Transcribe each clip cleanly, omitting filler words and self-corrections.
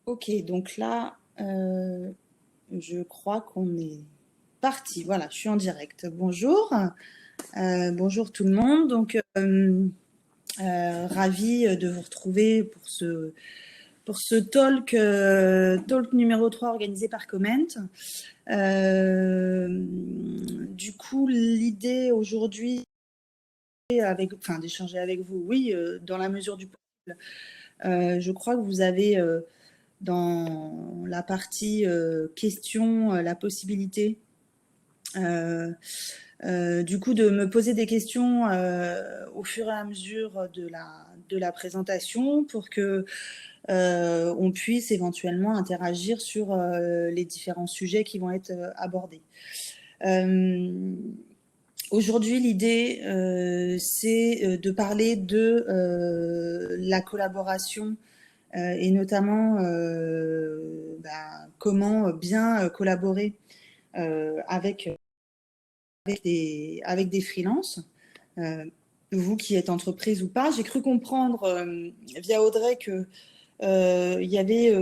Ok, donc là, je crois qu'on est parti. Voilà, je suis en direct. Bonjour, bonjour tout le monde. Donc, ravi de vous retrouver pour ce talk, talk numéro 3 organisé par Comment. Du coup, l'idée aujourd'hui, d'échanger avec vous, oui, dans la mesure du possible. Je crois que vous avez dans la partie questions la possibilité du coup de me poser des questions au fur et à mesure de la présentation pour que on puisse éventuellement interagir sur les différents sujets qui vont être abordés. Aujourd'hui, l'idée, c'est de parler de la collaboration et notamment comment bien collaborer avec, avec des freelances. Euh, vous qui êtes entreprise ou pas, j'ai cru comprendre via Audrey que il y avait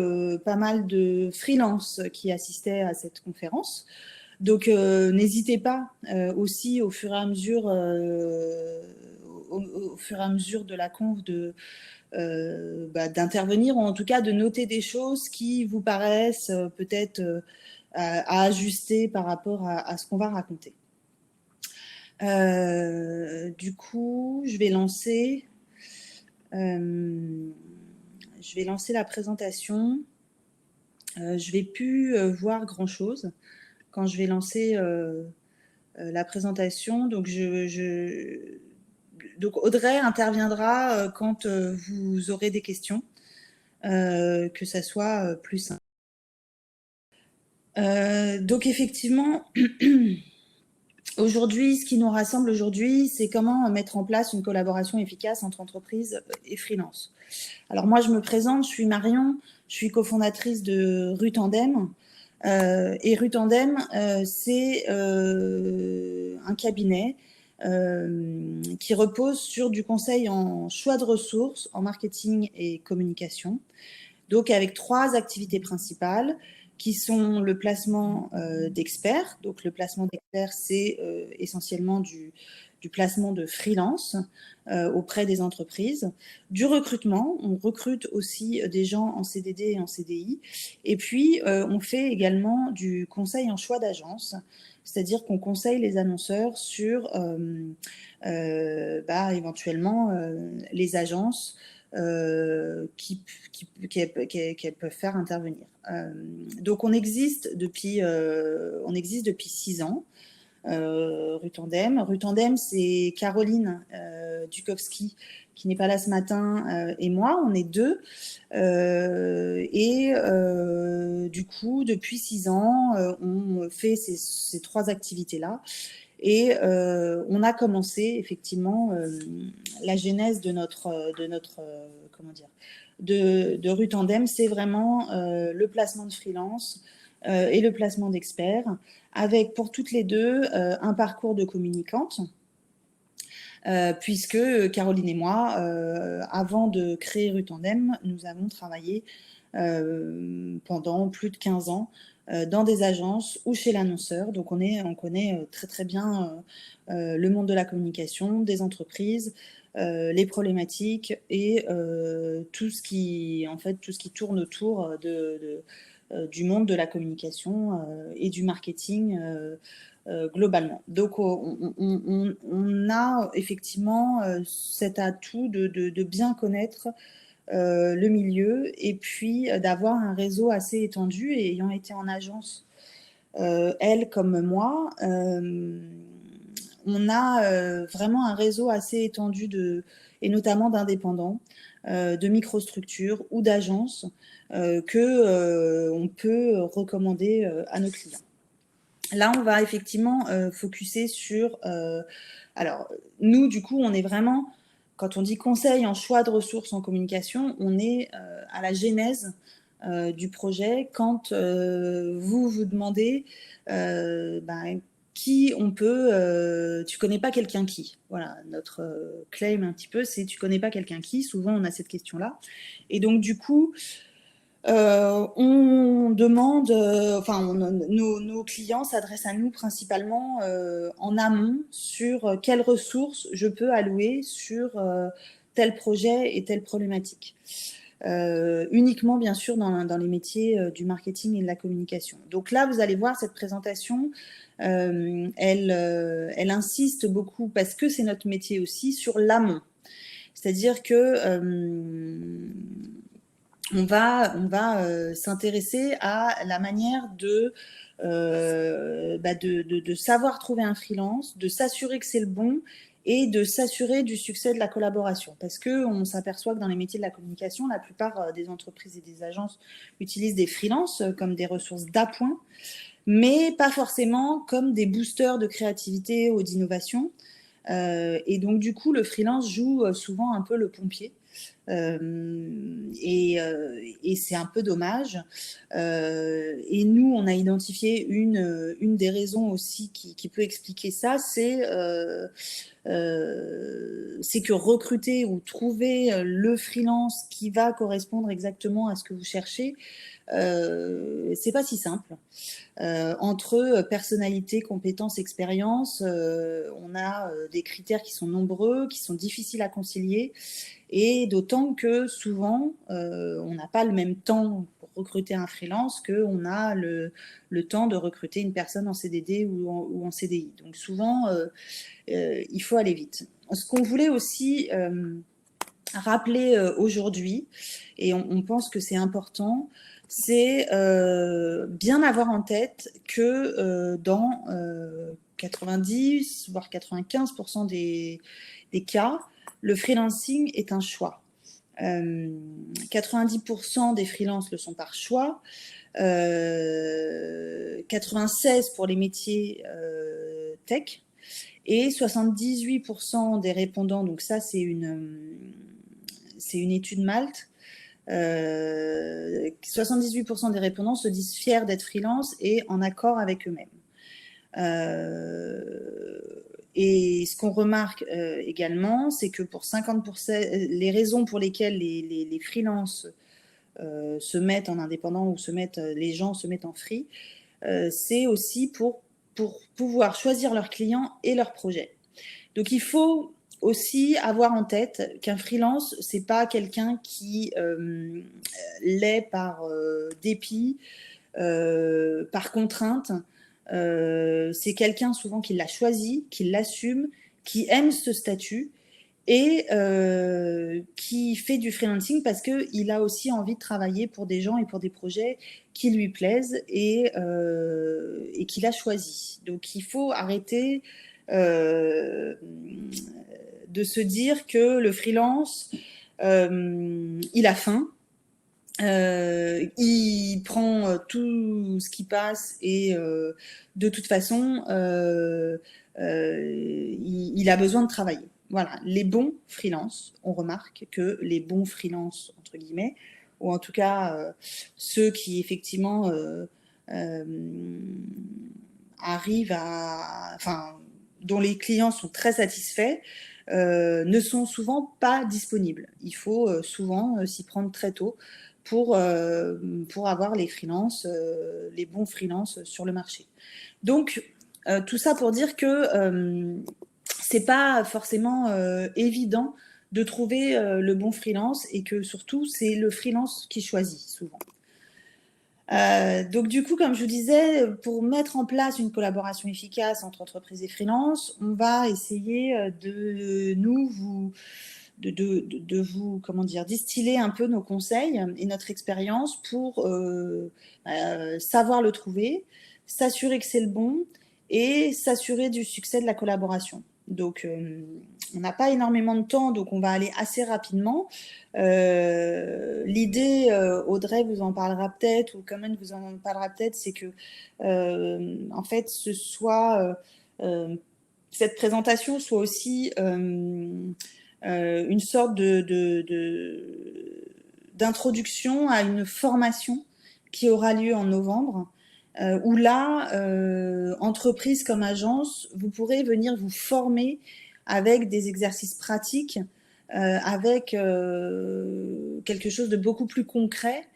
pas mal de freelances qui assistaient à cette conférence. Donc n'hésitez pas aussi au fur et à mesure de la conf d'intervenir ou en tout cas de noter des choses qui vous paraissent peut-être à ajuster par rapport à ce qu'on va raconter. Du coup, euh, je vais lancer la présentation. Je vais plus voir grand-chose quand je vais lancer la présentation. Donc Audrey interviendra quand vous aurez des questions, que ça soit plus simple. Donc effectivement, aujourd'hui, ce qui nous rassemble aujourd'hui, c'est comment mettre en place une collaboration efficace entre entreprises et freelance. Alors moi, je me présente, je suis Marion, je suis cofondatrice de Rue Tandem. Et Rue Tandem, c'est un cabinet qui repose sur du conseil en choix de ressources, en marketing et communication. Donc avec 3 activités principales qui sont le placement d'experts. Donc le placement d'experts, c'est essentiellement du placement de freelance auprès des entreprises, du recrutement, on recrute aussi des gens en CDD et en CDI, et puis on fait également du conseil en choix d'agence, c'est-à-dire qu'on conseille les annonceurs sur éventuellement les agences qu'elles peuvent faire intervenir. Donc on existe depuis 6 ans. Rue Tandem. Rue Tandem, c'est Caroline Dukowski, qui n'est pas là ce matin, et moi, on est deux. Du coup, depuis 6 ans, on fait ces 3 activités-là. Et on a commencé effectivement la genèse de notre comment dire, de Rue Tandem, c'est vraiment le placement de freelance et le placement d'experts, avec pour toutes les deux un parcours de communicante. Puisque Caroline et moi, avant de créer Rue Tandem, nous avons travaillé pendant plus de 15 ans dans des agences ou chez l'annonceur. Donc on connaît très très bien le monde de la communication, des entreprises, les problématiques et tout ce qui tourne autour du monde de la communication et du marketing globalement. Donc on a effectivement cet atout de bien connaître le milieu et puis d'avoir un réseau assez étendu. Et ayant été en agence, elle comme moi, on a vraiment un réseau assez étendu et notamment d'indépendants, de microstructures ou d'agences que on peut recommander à nos clients. Là, on va effectivement focuser sur... alors, nous, du coup, on est vraiment, quand on dit conseil en choix de ressources en communication, on est à la genèse du projet quand vous vous demandez qui on peut... tu connais pas quelqu'un qui. Voilà, notre claim un petit peu, c'est tu connais pas quelqu'un qui. Souvent, on a cette question-là. Et donc, du coup... On demande, nos clients s'adressent à nous principalement en amont sur quelles ressources je peux allouer sur tel projet et telle problématique. Uniquement, bien sûr, dans les métiers du marketing et de la communication. Donc là, vous allez voir cette présentation, elle insiste beaucoup, parce que c'est notre métier aussi, sur l'amont. C'est-à-dire que on va s'intéresser à la manière de savoir trouver un freelance, de s'assurer que c'est le bon et de s'assurer du succès de la collaboration. Parce qu'on s'aperçoit que dans les métiers de la communication, la plupart des entreprises et des agences utilisent des freelances comme des ressources d'appoint, mais pas forcément comme des boosters de créativité ou d'innovation. Et donc, du coup, le freelance joue souvent un peu le pompier. Et c'est un peu dommage. Et nous, on a identifié une des raisons aussi qui peut expliquer ça, c'est que recruter ou trouver le freelance qui va correspondre exactement à ce que vous cherchez, c'est pas si simple. Entre personnalité, compétences, expérience, on a des critères qui sont nombreux, qui sont difficiles à concilier, et d'autant que souvent, on n'a pas le même temps pour recruter un freelance qu'on a le temps de recruter une personne en CDD ou en CDI. Donc souvent, il faut aller vite. Ce qu'on voulait aussi rappeler aujourd'hui, et on pense que c'est important, c'est bien avoir en tête que dans 90 voire 95% des cas, le freelancing est un choix. 90% des freelances le sont par choix, 96 pour les métiers tech, et 78% des répondants, donc ça c'est une étude Malte, 78% des répondants se disent fiers d'être freelance et en accord avec eux-mêmes. Et ce qu'on remarque également, c'est que pour 50%, les raisons pour lesquelles les freelances se mettent en indépendant ou les gens se mettent en free, c'est aussi pour pouvoir choisir leurs clients et leurs projets. Donc il faut aussi avoir en tête qu'un freelance, c'est pas quelqu'un qui l'est par dépit, par contrainte. C'est quelqu'un souvent qui l'a choisi, qui l'assume, qui aime ce statut et qui fait du freelancing parce qu'il a aussi envie de travailler pour des gens et pour des projets qui lui plaisent et qu'il a choisi. Donc il faut arrêter de se dire que le freelance, il a faim, il prend tout ce qui passe et de toute façon, il a besoin de travailler. Voilà, les bons freelances, on remarque que les bons freelances, entre guillemets, ou en tout cas ceux qui effectivement arrivent dont les clients sont très satisfaits, ne sont souvent pas disponibles. Il faut souvent s'y prendre très tôt pour avoir les freelances, les bons freelances sur le marché. Donc, tout ça pour dire que c'est pas forcément évident de trouver le bon freelance et que surtout, c'est le freelance qui choisit souvent. Donc du coup, comme je vous disais, pour mettre en place une collaboration efficace entre entreprises et freelance, on va essayer de vous distiller un peu nos conseils et notre expérience pour savoir le trouver, s'assurer que c'est le bon et s'assurer du succès de la collaboration. Donc, on n'a pas énormément de temps, donc on va aller assez rapidement. L'idée, Audrey vous en parlera peut-être, ou Common vous en parlera peut-être, c'est que, en fait, cette présentation soit aussi une sorte d'introduction à une formation qui aura lieu en novembre, où là, entreprise comme agence, vous pourrez venir vous former avec des exercices pratiques, avec quelque chose de beaucoup plus concret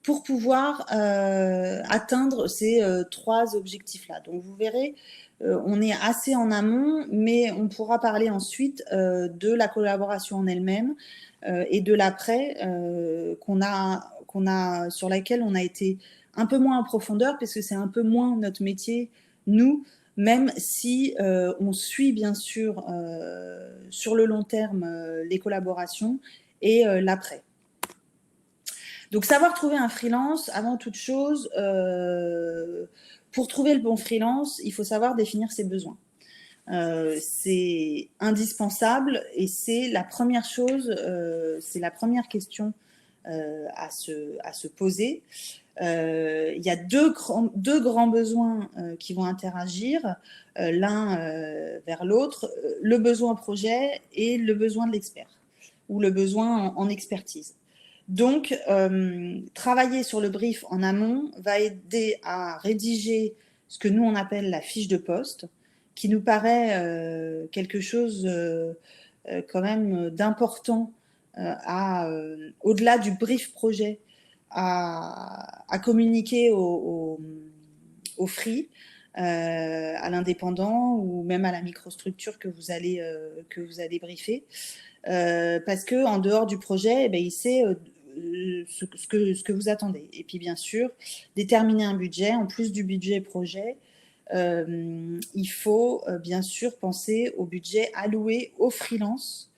pour pouvoir atteindre ces 3 objectifs-là. Donc vous verrez, on est assez en amont, mais on pourra parler ensuite de la collaboration en elle-même et de l'après sur laquelle on a été un peu moins en profondeur, parce que c'est un peu moins notre métier, nous, même si on suit bien sûr sur le long terme les collaborations et l'après. Donc savoir trouver un freelance, avant toute chose, pour trouver le bon freelance, il faut savoir définir ses besoins. C'est indispensable et c'est la première chose, c'est la première question à se poser. Il y a deux grands besoins qui vont interagir l'un vers l'autre, le besoin projet et le besoin de l'expert, ou le besoin en expertise. Donc, travailler sur le brief en amont va aider à rédiger ce que nous on appelle la fiche de poste, qui nous paraît quelque chose quand même d'important au-delà du brief projet à communiquer au free, à l'indépendant ou même à la microstructure que vous allez briefer. Parce qu'en dehors du projet, il sait ce que vous attendez. Et puis bien sûr, déterminer un budget, en plus du budget projet, il faut bien sûr penser au budget alloué aux freelances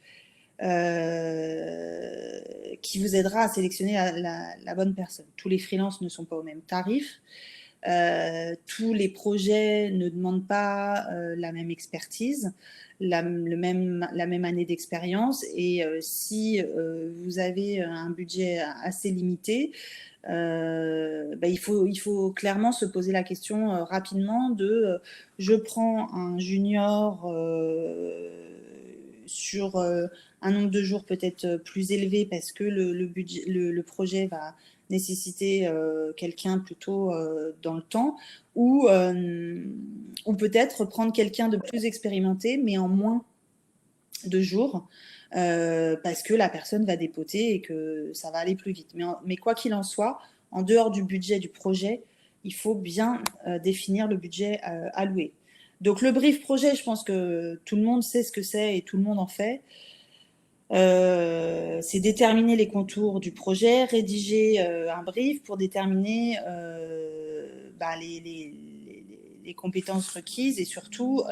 qui vous aidera à sélectionner la bonne personne. Tous les freelances ne sont pas au même tarif. Tous les projets ne demandent pas la même expertise, la même année d'expérience. Et si vous avez un budget assez limité, il faut clairement se poser la question rapidement de je prends un junior sur un nombre de jours peut-être plus élevé parce que le projet va nécessiter quelqu'un plutôt dans le temps, ou peut-être prendre quelqu'un de plus expérimenté mais en moins de jours parce que la personne va dépoter et que ça va aller plus vite. Mais quoi qu'il en soit, en dehors du budget du projet, il faut bien définir le budget alloué. Donc le brief projet, je pense que tout le monde sait ce que c'est et tout le monde en fait. C'est déterminer les contours du projet, rédiger un brief pour déterminer les compétences requises et surtout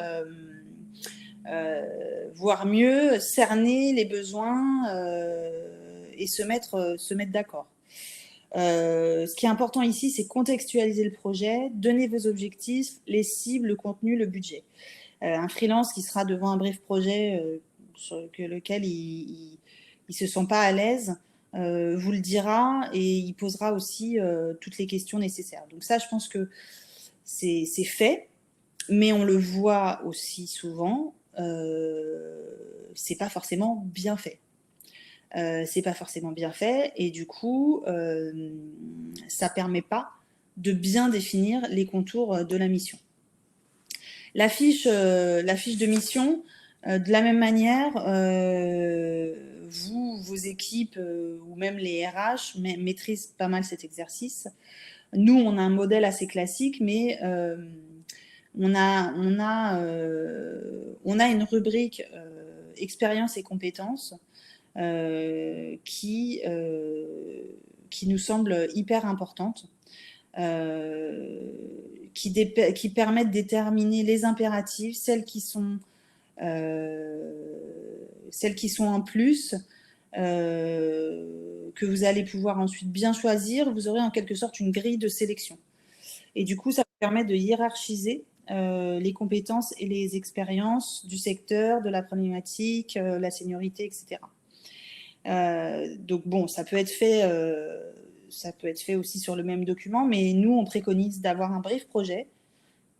voire mieux cerner les besoins et se mettre d'accord. Ce qui est important ici, c'est contextualiser le projet, donner vos objectifs, les cibles, le contenu, le budget. Un freelance qui sera devant un brief projet sur lequel il se sent pas à l'aise, vous le dira et il posera aussi toutes les questions nécessaires. Donc ça, je pense que c'est fait, mais on le voit aussi souvent, c'est pas forcément bien fait. C'est pas forcément bien fait et du coup, ça permet pas de bien définir les contours de la mission. La fiche de mission, de la même manière, vos équipes ou même les RH maîtrisent pas mal cet exercice. Nous, on a un modèle assez classique, mais on a une rubrique expérience et compétences qui nous semble hyper importante. Qui permettent de déterminer les impératifs, celles qui sont en plus, que vous allez pouvoir ensuite bien choisir. Vous aurez en quelque sorte une grille de sélection. Et du coup, ça permet de hiérarchiser les compétences et les expériences du secteur, de la problématique, la seniorité, etc. Donc bon, ça peut être fait aussi sur le même document, mais nous, on préconise d'avoir un brief projet,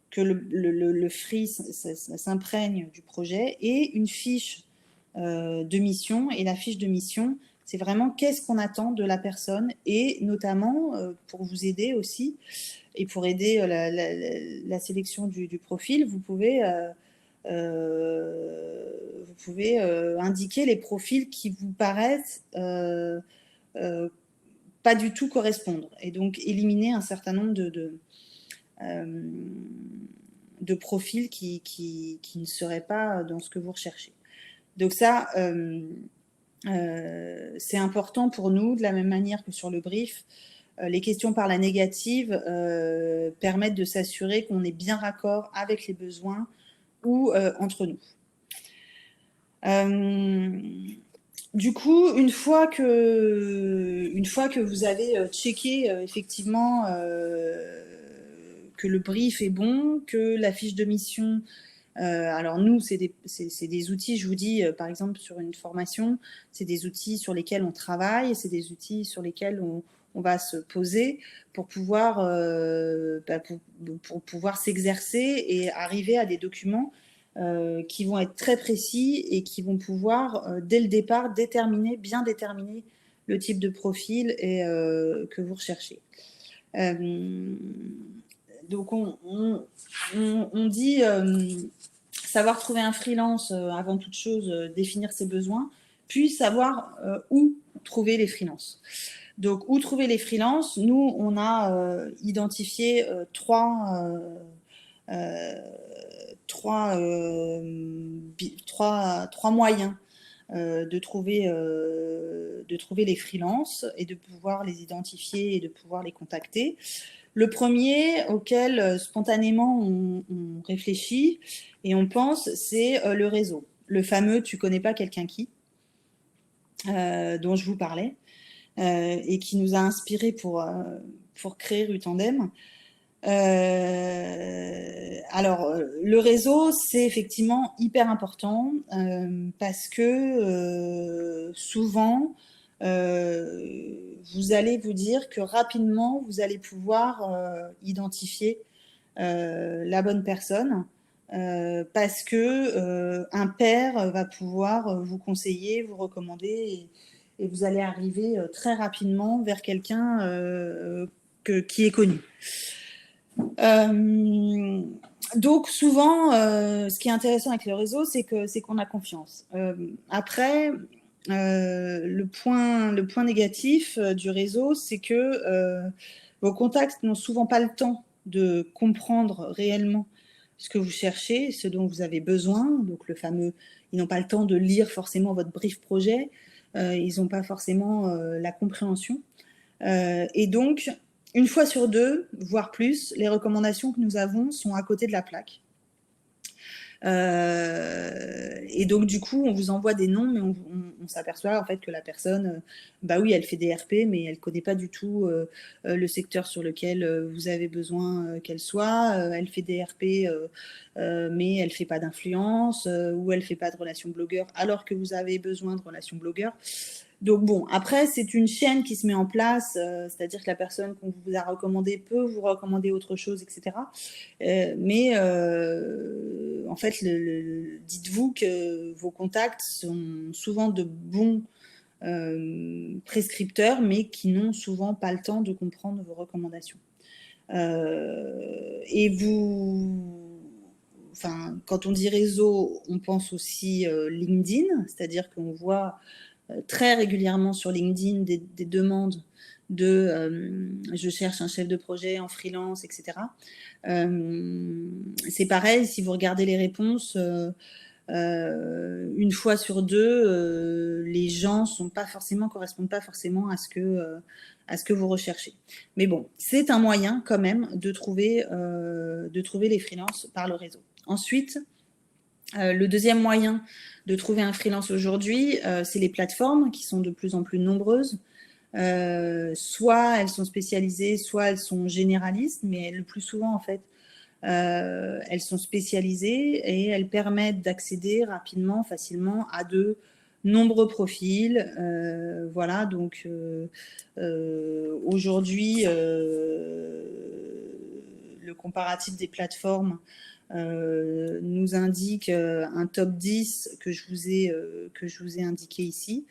que le free s'imprègne du projet, et une fiche de mission. Et la fiche de mission, c'est vraiment qu'est-ce qu'on attend de la personne, et notamment pour vous aider aussi, et pour aider la sélection du profil, vous pouvez indiquer les profils qui vous paraissent pas du tout correspondre et donc éliminer un certain nombre de profils qui ne seraient pas dans ce que vous recherchez. Donc ça, c'est important pour nous, de la même manière que sur le brief. Les questions par la négative permettent de s'assurer qu'on est bien raccord avec les besoins ou entre nous. Du coup, une fois que vous avez checké effectivement que le brief est bon, que la fiche de mission, alors nous, c'est des outils, je vous dis, par exemple sur une formation, c'est des outils sur lesquels on travaille, c'est des outils sur lesquels on va se poser pour pouvoir, pour pouvoir s'exercer et arriver à des documents qui vont être très précis et qui vont pouvoir, dès le départ, bien déterminer le type de profil que vous recherchez. Donc, on dit savoir trouver un freelance, avant toute chose, définir ses besoins, puis savoir où trouver les freelances. Donc, où trouver les freelances? Nous, on a identifié trois moyens de trouver les freelances et de pouvoir les identifier et de pouvoir les contacter. Le premier auquel spontanément on réfléchit et on pense, c'est le réseau. Le fameux « tu connais pas quelqu'un qui » dont je vous parlais et qui nous a inspiré pour créer Rutandem. Alors, le réseau, c'est effectivement hyper important parce que souvent, vous allez vous dire que rapidement, vous allez pouvoir identifier la bonne personne parce que un pair va pouvoir vous conseiller, vous recommander et vous allez arriver très rapidement vers quelqu'un qui est connu. Donc souvent, ce qui est intéressant avec le réseau, c'est qu'on a confiance. Après, le point négatif du réseau, c'est que vos contacts n'ont souvent pas le temps de comprendre réellement ce que vous cherchez, ce dont vous avez besoin. Donc le fameux, ils n'ont pas le temps de lire forcément votre brief projet, ils n'ont pas forcément la compréhension. Et donc, une fois sur deux, voire plus, les recommandations que nous avons sont à côté de la plaque. Et donc, du coup, on vous envoie des noms, mais on s'aperçoit en fait que la personne, bah oui, elle fait des RP, mais elle ne connaît pas du tout le secteur sur lequel vous avez besoin qu'elle soit. Elle fait des RP, mais elle ne fait pas d'influence, ou elle ne fait pas de relations blogueurs, alors que vous avez besoin de relations blogueurs. Donc bon, après, c'est une chaîne qui se met en place, c'est-à-dire que la personne qu'on vous a recommandée peut vous recommander autre chose, etc. Mais en fait, dites-vous que vos contacts sont souvent de bons prescripteurs, mais qui n'ont souvent pas le temps de comprendre vos recommandations. Et quand on dit réseau, on pense aussi LinkedIn, c'est-à-dire qu'on voit très régulièrement sur LinkedIn des demandes de je cherche un chef de projet en freelance, etc. C'est pareil, si vous regardez les réponses, une fois sur deux, les gens correspondent pas forcément à ce que vous recherchez. Mais bon, c'est un moyen quand même de trouver les freelances par le réseau. Ensuite, le deuxième moyen de trouver un freelance aujourd'hui, c'est les plateformes qui sont de plus en plus nombreuses. Soit elles sont spécialisées, soit elles sont généralistes, mais le plus souvent, en fait, elles sont spécialisées et elles permettent d'accéder rapidement, facilement à de nombreux profils. Voilà, donc aujourd'hui, le comparatif des plateformes nous indique un top 10 que je vous ai indiqué ici.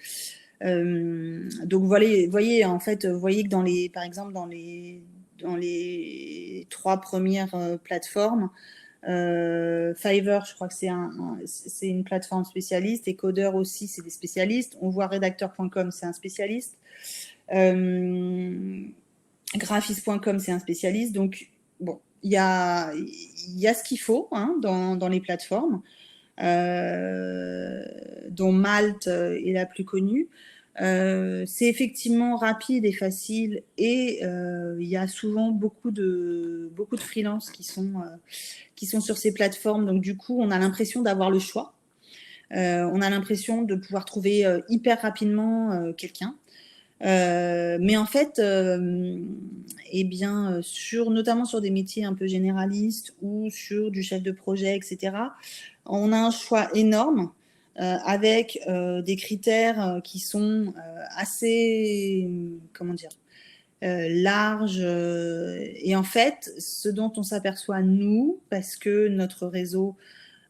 Donc voyez en fait, voyez que par exemple dans les trois premières plateformes, Fiverr, je crois que c'est une plateforme spécialiste, et Coder aussi, c'est des spécialistes. On voit Redacteur.com, c'est un spécialiste. Graphis.com, c'est un spécialiste. Donc, bon, il y a ce qu'il faut hein, dans les plateformes, dont Malte est la plus connue. C'est effectivement rapide et facile et il y a souvent beaucoup de freelances qui sont sur ces plateformes. Donc, du coup, on a l'impression d'avoir le choix. On a l'impression de pouvoir trouver hyper rapidement quelqu'un. Mais en fait, eh bien, notamment sur des métiers un peu généralistes ou sur du chef de projet, etc., on a un choix énorme avec des critères qui sont assez, comment dire, larges. Et en fait, ce dont on s'aperçoit, nous, parce que notre réseau,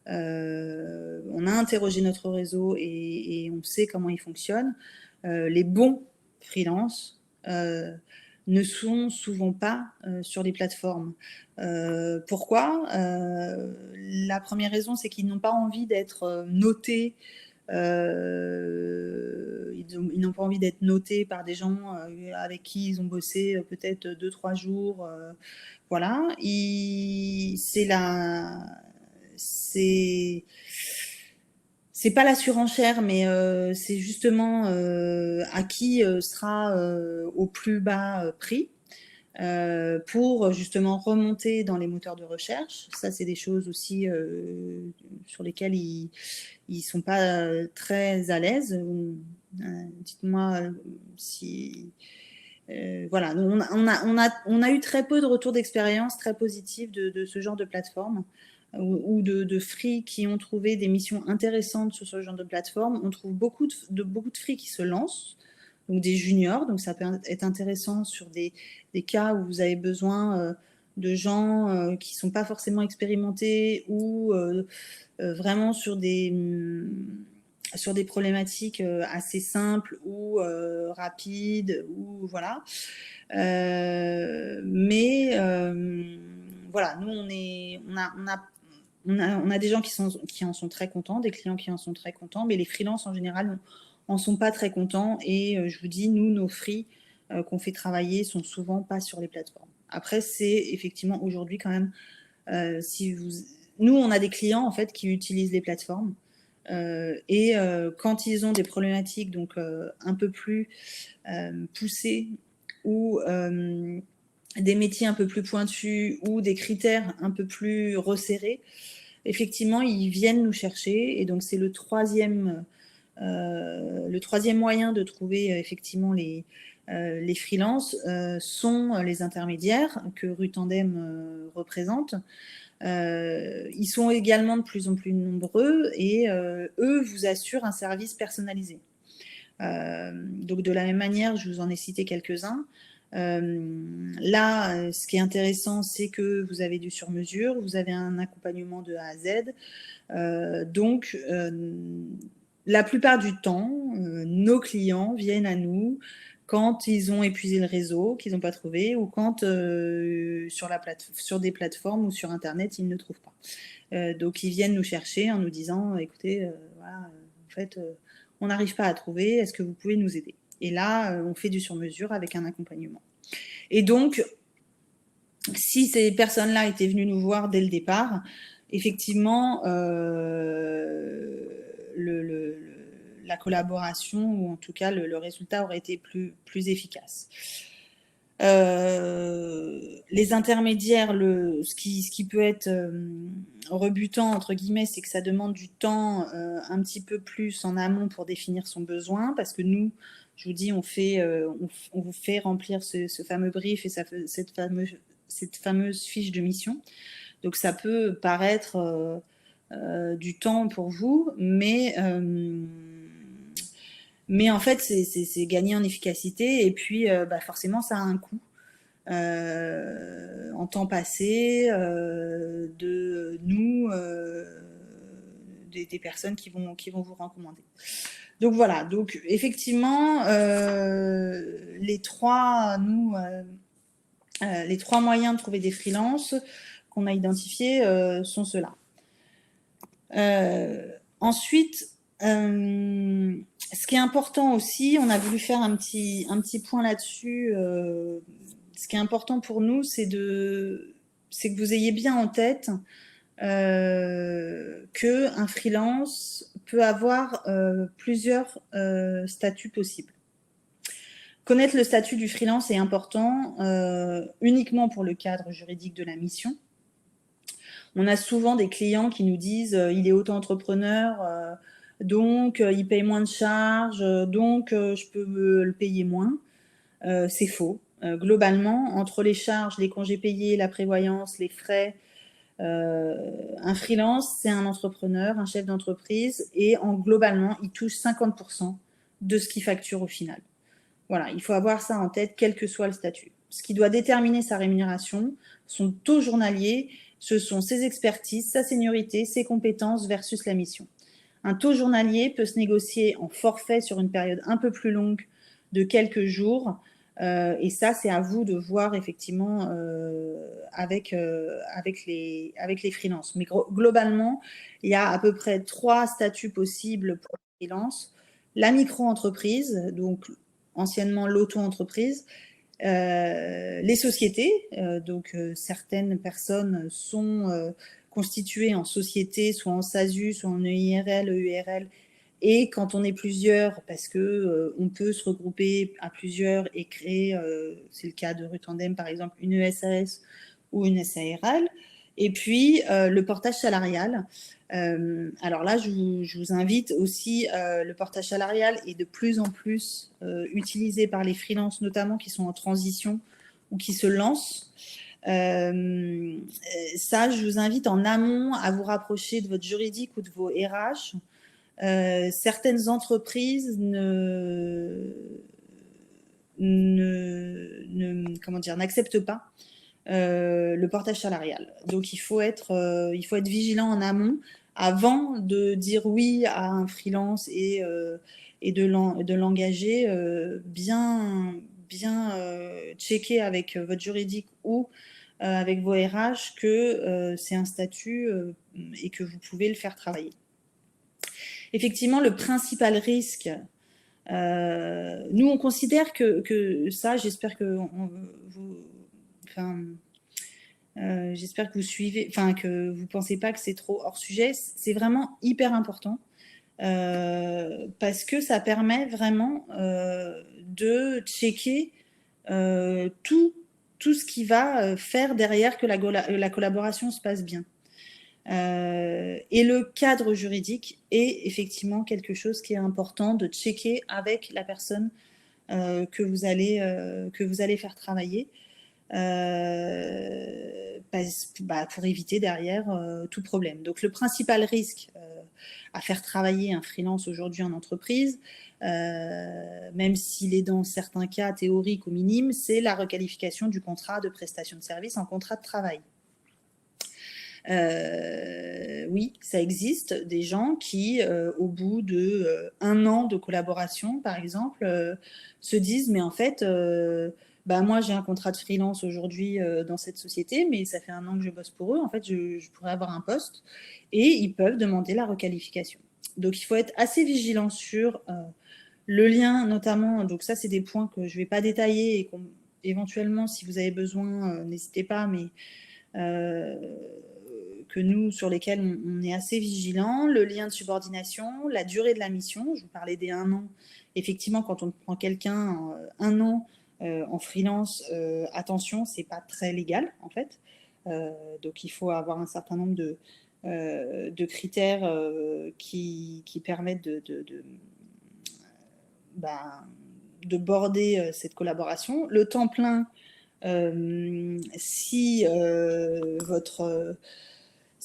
on a interrogé notre réseau et on sait comment il fonctionne, les bons freelance ne sont souvent pas sur les plateformes. Pourquoi La première raison, c'est qu'ils n'ont pas envie d'être notés. Ils n'ont pas envie d'être notés par des gens avec qui ils ont bossé peut-être 2-3 jours. Voilà. C'est pas la surenchère, mais c'est justement à qui sera au plus bas prix pour justement remonter dans les moteurs de recherche. Ça, c'est des choses aussi sur lesquelles ils sont pas très à l'aise. Dites-moi si... voilà, on a eu très peu de retours d'expérience très positifs de ce genre de plateforme ou de free qui ont trouvé des missions intéressantes sur ce genre de plateforme. On trouve beaucoup de free qui se lancent, donc des juniors, donc ça peut être intéressant sur des cas où vous avez besoin de gens qui ne sont pas forcément expérimentés ou vraiment sur des problématiques assez simples ou rapides, ou voilà. Mais voilà, nous on a des gens qui en sont très contents, des clients qui en sont très contents, mais les freelances en général en sont pas très contents. Et je vous dis, nous, nos free qu'on fait travailler sont souvent pas sur les plateformes. Après, c'est effectivement aujourd'hui quand même, nous, on a des clients en fait qui utilisent les plateformes. Et quand ils ont des problématiques donc un peu plus poussées ou des métiers un peu plus pointus ou des critères un peu plus resserrés, effectivement, ils viennent nous chercher. Et donc, c'est le troisième moyen de trouver effectivement les freelances sont les intermédiaires que Rutandem représente. Ils sont également de plus en plus nombreux et eux vous assurent un service personnalisé. Donc de la même manière, je vous en ai cité quelques-uns. Là, ce qui est intéressant, c'est que vous avez du sur-mesure, vous avez un accompagnement de A à Z. Donc, la plupart du temps, nos clients viennent à nous quand ils ont épuisé le réseau, qu'ils n'ont pas trouvé, ou quand sur des plateformes ou sur Internet, ils ne trouvent pas. Donc, ils viennent nous chercher en nous disant, écoutez, voilà, en fait, on n'arrive pas à trouver, est-ce que vous pouvez nous aider? Et là, on fait du sur-mesure avec un accompagnement. Et donc, si ces personnes-là étaient venues nous voir dès le départ, effectivement, la collaboration, ou en tout cas le résultat aurait été plus efficace. Les intermédiaires, ce qui peut être rebutant, entre guillemets, c'est que ça demande du temps un petit peu plus en amont pour définir son besoin, parce que nous, je vous dis, on vous fait remplir ce fameux brief et cette fameuse fiche de mission. Donc ça peut paraître du temps pour vous, mais en fait, c'est gagner en efficacité. Et puis, forcément, ça a un coût en temps passé de nous, des personnes qui vont vous recommander. Donc voilà, donc effectivement, les trois moyens de trouver des freelances qu'on a identifiés sont ceux-là. Ensuite, Ce qui est important aussi, on a voulu faire un petit point là-dessus. Ce qui est important pour nous, c'est que vous ayez bien en tête qu'un freelance peut avoir plusieurs statuts possibles. Connaître le statut du freelance est important uniquement pour le cadre juridique de la mission. On a souvent des clients qui nous disent il est auto-entrepreneur, donc il paye moins de charges, donc je peux le payer moins. C'est faux. Globalement, entre les charges, les congés payés, la prévoyance, les frais, un freelance, c'est un entrepreneur, un chef d'entreprise, et globalement, il touche 50% de ce qu'il facture au final. Voilà, il faut avoir ça en tête, quel que soit le statut. Ce qui doit déterminer sa rémunération, son taux journalier, ce sont ses expertises, sa seniorité, ses compétences versus la mission. Un taux journalier peut se négocier en forfait sur une période un peu plus longue de quelques jours. Et ça, c'est à vous de voir effectivement avec les freelances. Mais globalement, il y a à peu près 3 statuts possibles pour les freelances. La micro-entreprise, donc anciennement l'auto-entreprise, les sociétés, donc certaines personnes sont constituées en société, soit en SASU, soit en EIRL, EURL, et quand on est plusieurs, parce que on peut se regrouper à plusieurs et créer, c'est le cas de Rutandem par exemple, une ESAS ou une SARL. Et puis le portage salarial. Alors là, je vous invite aussi, le portage salarial est de plus en plus utilisé par les freelances, notamment qui sont en transition ou qui se lancent. Ça, je vous invite en amont à vous rapprocher de votre juridique ou de vos RH. Certaines entreprises n'acceptent pas le portage salarial. Donc il faut être vigilant en amont avant de dire oui à un freelance et de l'engager, bien checker avec votre juridique ou avec vos RH que c'est un statut et que vous pouvez le faire travailler. Effectivement, le principal risque, nous on considère que ça, j'espère que j'espère que vous suivez, que vous ne pensez pas que c'est trop hors sujet. C'est vraiment hyper important parce que ça permet vraiment de checker tout ce qui va faire derrière que la collaboration se passe bien. Et le cadre juridique est effectivement quelque chose qui est important de checker avec la personne que vous allez faire travailler. Pour éviter derrière tout problème. Donc le principal risque à faire travailler un freelance aujourd'hui en entreprise, même s'il est dans certains cas théoriques ou minimes, c'est la requalification du contrat de prestation de service en contrat de travail. Oui, ça existe, des gens qui, au bout de 1 an de collaboration, par exemple, se disent, mais en fait, moi j'ai un contrat de freelance aujourd'hui dans cette société, mais ça fait 1 an que je bosse pour eux, en fait, je pourrais avoir un poste, et ils peuvent demander la requalification. Donc, il faut être assez vigilant sur le lien, notamment, donc ça, c'est des points que je ne vais pas détailler et éventuellement, si vous avez besoin, n'hésitez pas, mais que nous, sur lesquels on est assez vigilant, le lien de subordination, la durée de la mission, je vous parlais des 1 an. Effectivement, quand on prend quelqu'un 1 an en freelance, attention, c'est pas très légal en fait. Donc il faut avoir un certain nombre de critères qui permettent border cette collaboration. Le temps plein, si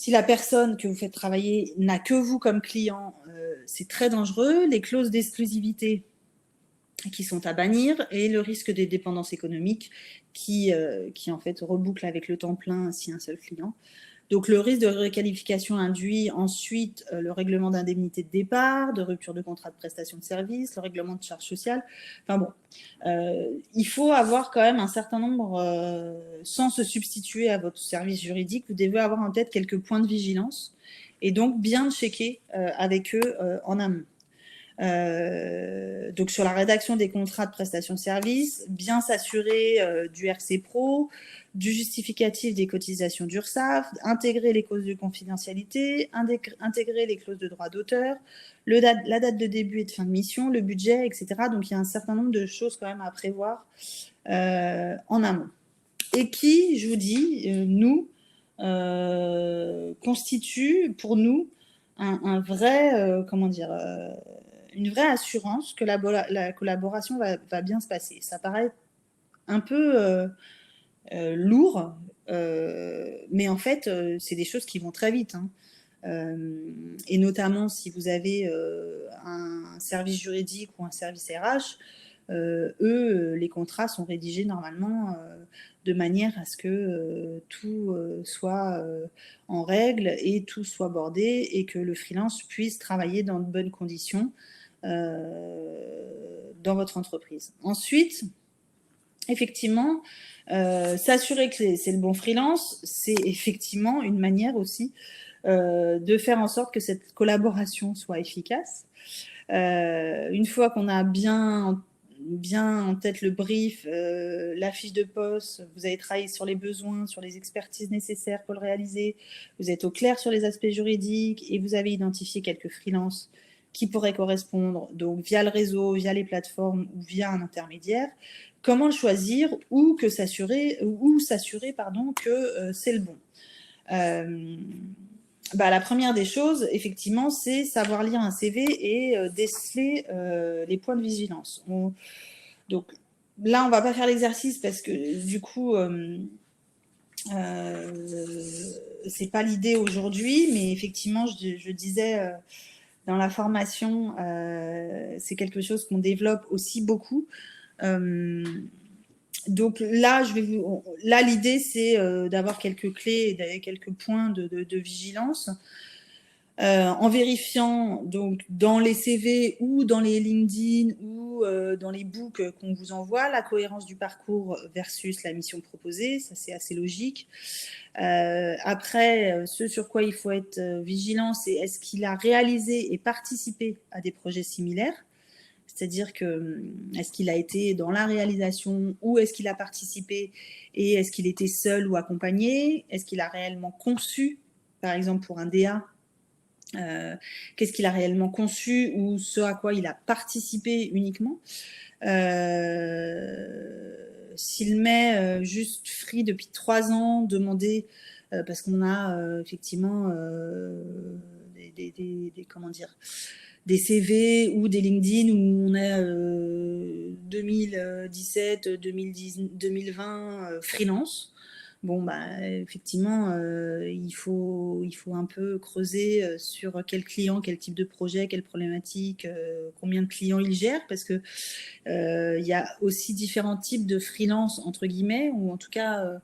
la personne que vous faites travailler n'a que vous comme client, c'est très dangereux. Les clauses d'exclusivité qui sont à bannir et le risque des dépendances économiques qui en fait reboucle avec le temps plein si un seul client. Donc le risque de requalification induit ensuite le règlement d'indemnité de départ, de rupture de contrat de prestation de service, le règlement de charges sociales. Enfin bon, il faut avoir quand même un certain nombre, sans se substituer à votre service juridique, vous devez avoir en tête quelques points de vigilance. et donc bien checker avec eux en amont. Donc sur la rédaction des contrats de prestation de services, bien s'assurer du RC Pro, du justificatif des cotisations d'URSSAF, intégrer les clauses de confidentialité, intégrer les clauses de droit d'auteur, la date de début et de fin de mission, le budget, etc. Donc il y a un certain nombre de choses quand même à prévoir en amont. Et qui, je vous dis, constitue pour nous un vrai, une vraie assurance que la collaboration va bien se passer. Ça paraît un peu lourd, mais en fait, c'est des choses qui vont très vite. Hein. Et notamment si vous avez un service juridique ou un service RH, les contrats sont rédigés normalement de manière à ce que tout soit en règle et tout soit bordé et que le freelance puisse travailler dans de bonnes conditions dans votre entreprise. Ensuite, effectivement, s'assurer que c'est le bon freelance, c'est effectivement une manière aussi de faire en sorte que cette collaboration soit efficace. Une fois qu'on a bien en tête le brief, la fiche de poste, vous avez travaillé sur les besoins, sur les expertises nécessaires pour le réaliser, vous êtes au clair sur les aspects juridiques et vous avez identifié quelques freelances qui pourraient correspondre, donc via le réseau, via les plateformes ou via un intermédiaire. Comment le choisir ou s'assurer que c'est le bon. La première des choses, effectivement, c'est savoir lire un CV et déceler les points de vigilance. Donc là, on ne va pas faire l'exercice parce que du coup, c'est pas l'idée aujourd'hui, mais effectivement, je disais dans la formation, c'est quelque chose qu'on développe aussi beaucoup. Donc là, l'idée, c'est d'avoir quelques clés, quelques points de vigilance. En vérifiant donc dans les CV ou dans les LinkedIn ou dans les books qu'on vous envoie, la cohérence du parcours versus la mission proposée, ça c'est assez logique. Après, ce sur quoi il faut être vigilant, c'est est-ce qu'il a réalisé et participé à des projets similaires ? C'est-à-dire que est-ce qu'il a été dans la réalisation ou est-ce qu'il a participé et est-ce qu'il était seul ou accompagné ? Est-ce qu'il a réellement conçu, par exemple pour un DA, qu'est-ce qu'il a réellement conçu ou ce à quoi il a participé uniquement. S'il met juste free depuis 3 ans, demander parce qu'on a effectivement des CV ou des LinkedIn où on a 2017, 2020 freelance. Bon, effectivement, il faut un peu creuser sur quel client, quel type de projet, quelle problématique, combien de clients il gère, parce que il y a aussi différents types de freelance, entre guillemets, ou en tout cas,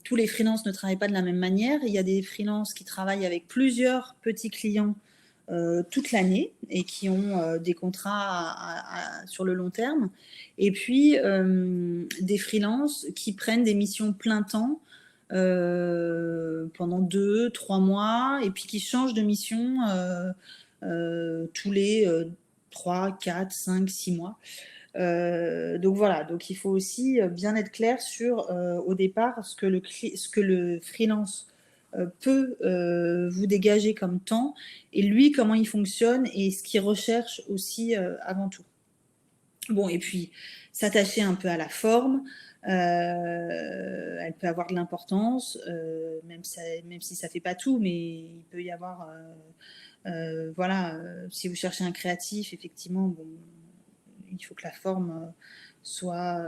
tous les freelances ne travaillent pas de la même manière. Il y a des freelances qui travaillent avec plusieurs petits clients toute l'année et qui ont des contrats sur le long terme. Et puis, des freelances qui prennent des missions plein temps pendant 2-3 mois et puis qui changent de mission tous les 3, 4, 5, 6 mois. Donc voilà, donc il faut aussi bien être clair sur au départ ce que le freelance peut vous dégager comme temps et lui comment il fonctionne et ce qu'il recherche aussi avant tout. Bon, et puis s'attacher un peu à la forme, elle peut avoir de l'importance, même si ça fait pas tout, mais il peut y avoir si vous cherchez un créatif, effectivement, bon, il faut que la forme soit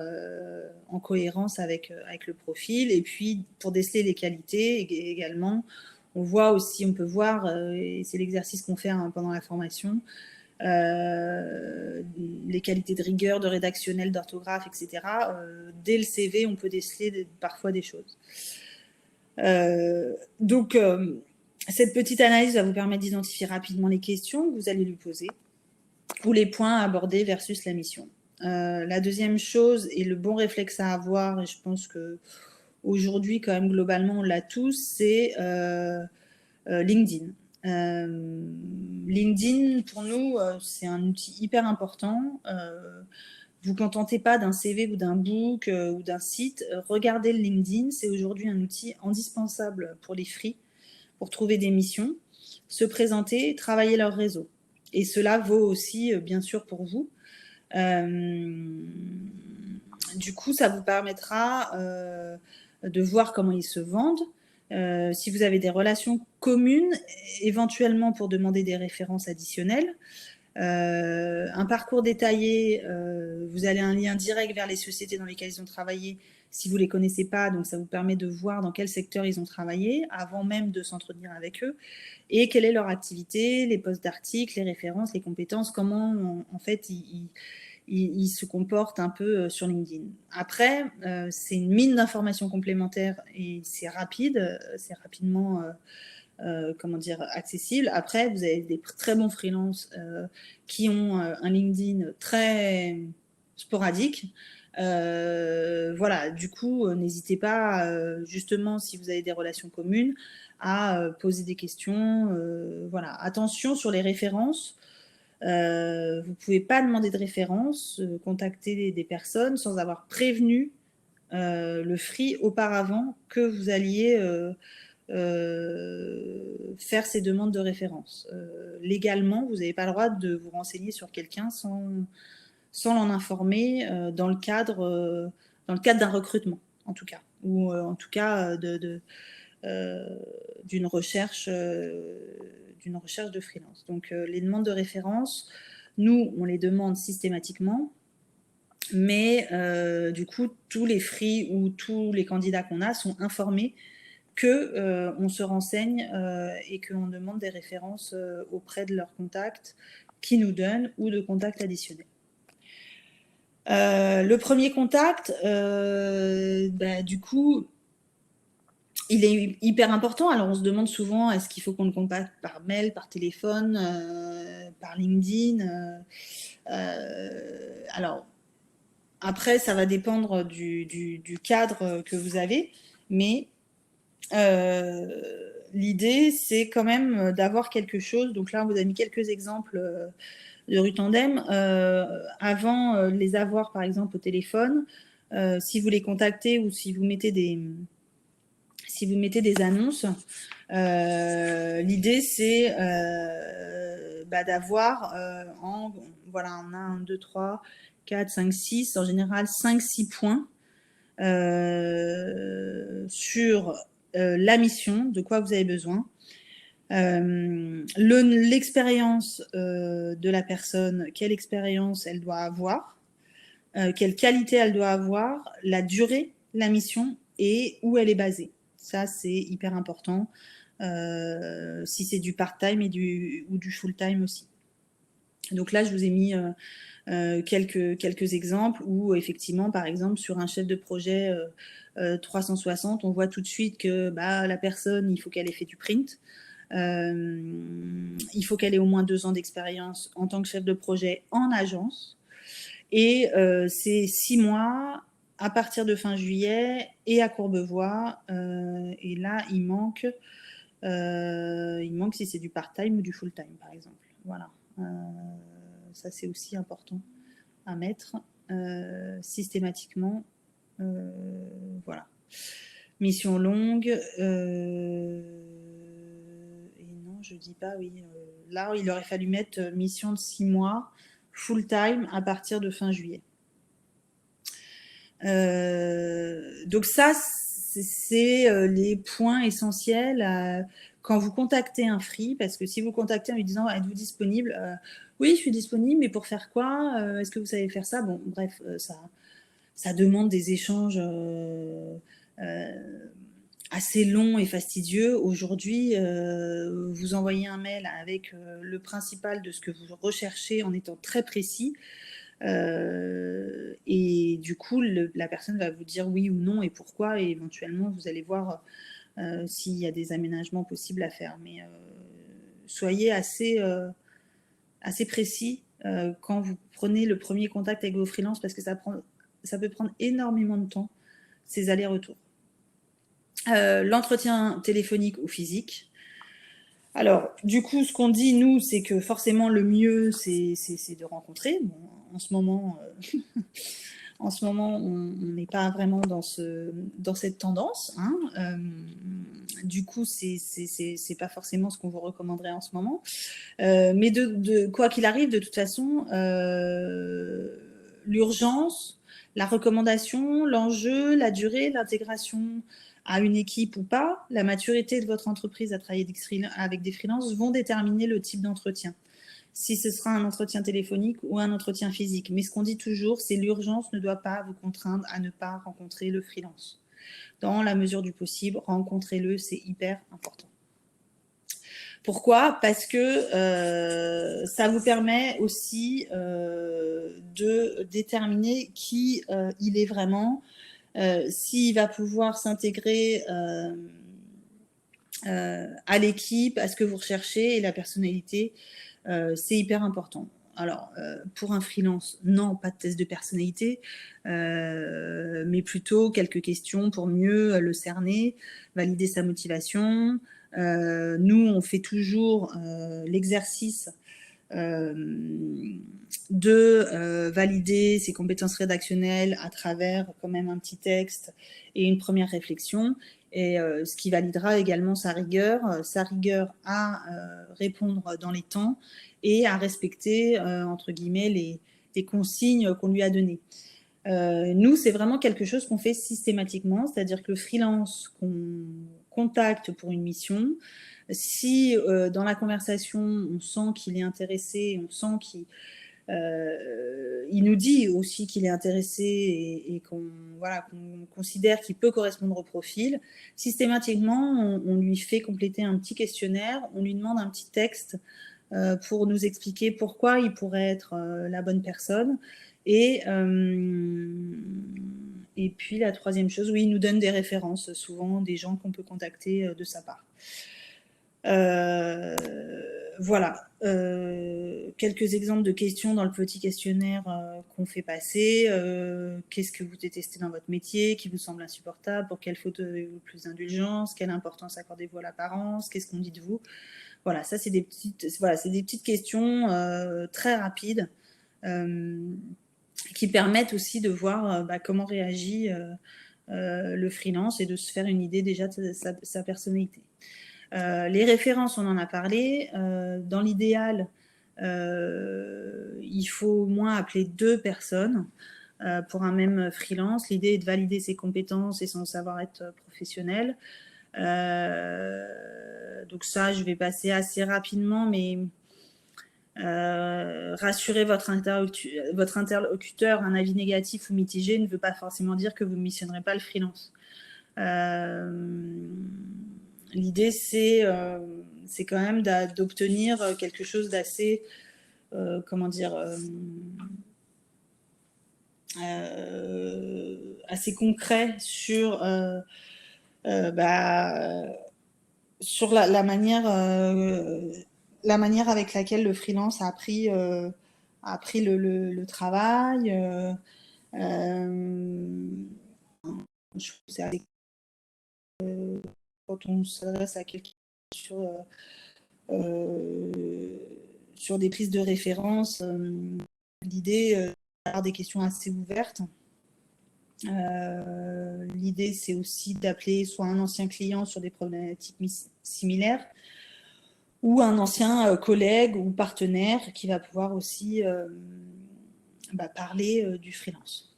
en cohérence avec le profil. Et puis, pour déceler les qualités également, on peut voir, et c'est l'exercice qu'on fait pendant la formation, les qualités de rigueur, de rédactionnel, d'orthographe, etc. Dès le CV, on peut déceler parfois des choses. Donc, cette petite analyse va vous permettre d'identifier rapidement les questions que vous allez lui poser ou les points à aborder versus la mission. La deuxième chose et le bon réflexe à avoir, et je pense que aujourd'hui quand même globalement on l'a tous, c'est LinkedIn. LinkedIn, pour nous, c'est un outil hyper important. Vous ne contentez pas d'un CV ou d'un book ou d'un site. Regardez le LinkedIn, c'est aujourd'hui un outil indispensable pour les free, pour trouver des missions, se présenter, travailler leur réseau. Et cela vaut aussi, bien sûr, pour vous. Du coup, ça vous permettra de voir comment ils se vendent. Si vous avez des relations communes, éventuellement pour demander des références additionnelles. Un parcours détaillé, vous avez un lien direct vers les sociétés dans lesquelles ils ont travaillé si vous ne les connaissez pas, donc ça vous permet de voir dans quel secteur ils ont travaillé avant même de s'entretenir avec eux et quelle est leur activité, les postes d'articles, les références, les compétences, comment en fait ils se comportent un peu sur LinkedIn. Après, c'est une mine d'informations complémentaires et c'est rapide, c'est rapidement comment dire, accessible. Après, vous avez des très bons freelances qui ont un LinkedIn très sporadique. Voilà, du coup, n'hésitez pas, justement, si vous avez des relations communes, à poser des questions. Voilà, attention sur les références. Vous ne pouvez pas demander de références, contacter des personnes sans avoir prévenu le free auparavant que vous alliez faire ces demandes de référence. Légalement, vous n'avez pas le droit de vous renseigner sur quelqu'un sans l'en informer dans le cadre d'un recrutement, en tout cas, ou en tout cas d'une recherche de freelance. Donc les demandes de référence, nous, on les demande systématiquement, mais du coup, tous les free ou tous les candidats qu'on a sont informés qu'on se renseigne et qu'on demande des références auprès de leurs contacts qui nous donnent ou de contacts additionnels. Le premier contact, du coup, il est hyper important. Alors, on se demande souvent, est-ce qu'il faut qu'on le contacte par mail, par téléphone, par LinkedIn alors, après, ça va dépendre du cadre que vous avez, mais l'idée, c'est quand même d'avoir quelque chose. Donc là, on vous a mis quelques exemples de rue Tandem. Avant de les avoir, par exemple, au téléphone, si vous les contactez ou si vous mettez des annonces, l'idée, c'est d'avoir voilà, on a 1, 2, 3, 4, 5, 6, en général 5-6 points sur la mission, de quoi vous avez besoin, l'expérience de la personne, quelle expérience elle doit avoir, quelle qualité elle doit avoir, la durée de la mission et où elle est basée. Ça, c'est hyper important. Si c'est du part-time ou du full-time aussi. Donc là, je vous ai mis quelques exemples où, effectivement, par exemple, sur un chef de projet 360, on voit tout de suite que la personne, il faut qu'elle ait fait du print. Il faut qu'elle ait au moins 2 ans d'expérience en tant que chef de projet en agence. Et c'est 6 mois à partir de fin juillet et à Courbevoie. Et là, il manque si c'est du part-time ou du full-time, par exemple. Voilà. Ça, c'est aussi important à mettre systématiquement. Voilà. Mission longue. Et non, je dis pas, oui. Là, il aurait fallu mettre mission de 6 mois, full-time, à partir de fin juillet. Donc ça, c'est les points essentiels quand vous contactez un free, parce que si vous contactez en lui disant « Êtes-vous disponible ?» Oui, je suis disponible, mais pour faire quoi Est-ce que vous savez faire ça? Bon, bref, ça demande des échanges assez longs et fastidieux. Aujourd'hui, vous envoyez un mail avec le principal de ce que vous recherchez en étant très précis. Et du coup, la personne va vous dire oui ou non et pourquoi, et éventuellement, vous allez voir s'il y a des aménagements possibles à faire. Mais soyez assez précis quand vous prenez le premier contact avec vos freelances, parce que ça peut prendre énormément de temps, ces allers-retours. L'entretien téléphonique ou physique. Alors, du coup, ce qu'on dit, nous, c'est que forcément, le mieux, c'est de rencontrer. Bon, en ce moment, on n'est pas vraiment dans cette tendance, hein. Du coup, c'est pas forcément ce qu'on vous recommanderait en ce moment. Mais quoi qu'il arrive, de toute façon, l'urgence, la recommandation, l'enjeu, la durée, l'intégration à une équipe ou pas, la maturité de votre entreprise à travailler avec des freelances vont déterminer le type d'entretien. Si ce sera un entretien téléphonique ou un entretien physique. Mais ce qu'on dit toujours, c'est l'urgence ne doit pas vous contraindre à ne pas rencontrer le freelance. Dans la mesure du possible, rencontrez-le, c'est hyper important. Pourquoi? Parce que ça vous permet aussi de déterminer qui il est vraiment, s'il va pouvoir s'intégrer à l'équipe, à ce que vous recherchez, et la personnalité, c'est hyper important. Alors, pour un freelance, non, pas de test de personnalité, mais plutôt quelques questions pour mieux le cerner, valider sa motivation. Nous, on fait toujours l'exercice de valider ses compétences rédactionnelles à travers quand même un petit texte et une première réflexion, et ce qui validera également sa rigueur à répondre dans les temps et à respecter, entre guillemets, les consignes qu'on lui a données. Nous, c'est vraiment quelque chose qu'on fait systématiquement, c'est-à-dire que le freelance qu'on contacte pour une mission, si dans la conversation, on sent qu'il est intéressé, on sent qu'il nous dit aussi qu'il est intéressé et qu'on considère qu'il peut correspondre au profil, systématiquement, on lui fait compléter un petit questionnaire, on lui demande un petit texte pour nous expliquer pourquoi il pourrait être la bonne personne. Et puis la troisième chose, oui, il nous donne des références, souvent des gens qu'on peut contacter de sa part. Voilà, quelques exemples de questions dans le petit questionnaire qu'on fait passer. Qu'est-ce que vous détestez dans votre métier, qui vous semble insupportable, pour quelle faute avez-vous le plus d'indulgence, quelle importance accordez-vous à l'apparence, qu'est-ce qu'on dit de vous? Voilà, ça c'est des petites questions très rapides qui permettent aussi de voir comment réagit le freelance et de se faire une idée déjà de sa personnalité. Les références, on en a parlé. Dans l'idéal, il faut au moins appeler 2 personnes pour un même freelance. L'idée est de valider ses compétences et son savoir-être professionnel. Donc ça, je vais passer assez rapidement, mais rassurer votre interlocuteur, un avis négatif ou mitigé ne veut pas forcément dire que vous ne missionnerez pas le freelance. L'idée, c'est quand même d'obtenir quelque chose d'assez, assez concret sur la manière avec laquelle le freelance a appris le travail. Je trouve que c'est assez, quand on s'adresse à quelqu'un sur des prises de référence, l'idée d'avoir des questions assez ouvertes. L'idée, c'est aussi d'appeler soit un ancien client sur des problématiques similaires, ou un ancien collègue ou partenaire qui va pouvoir aussi parler du freelance.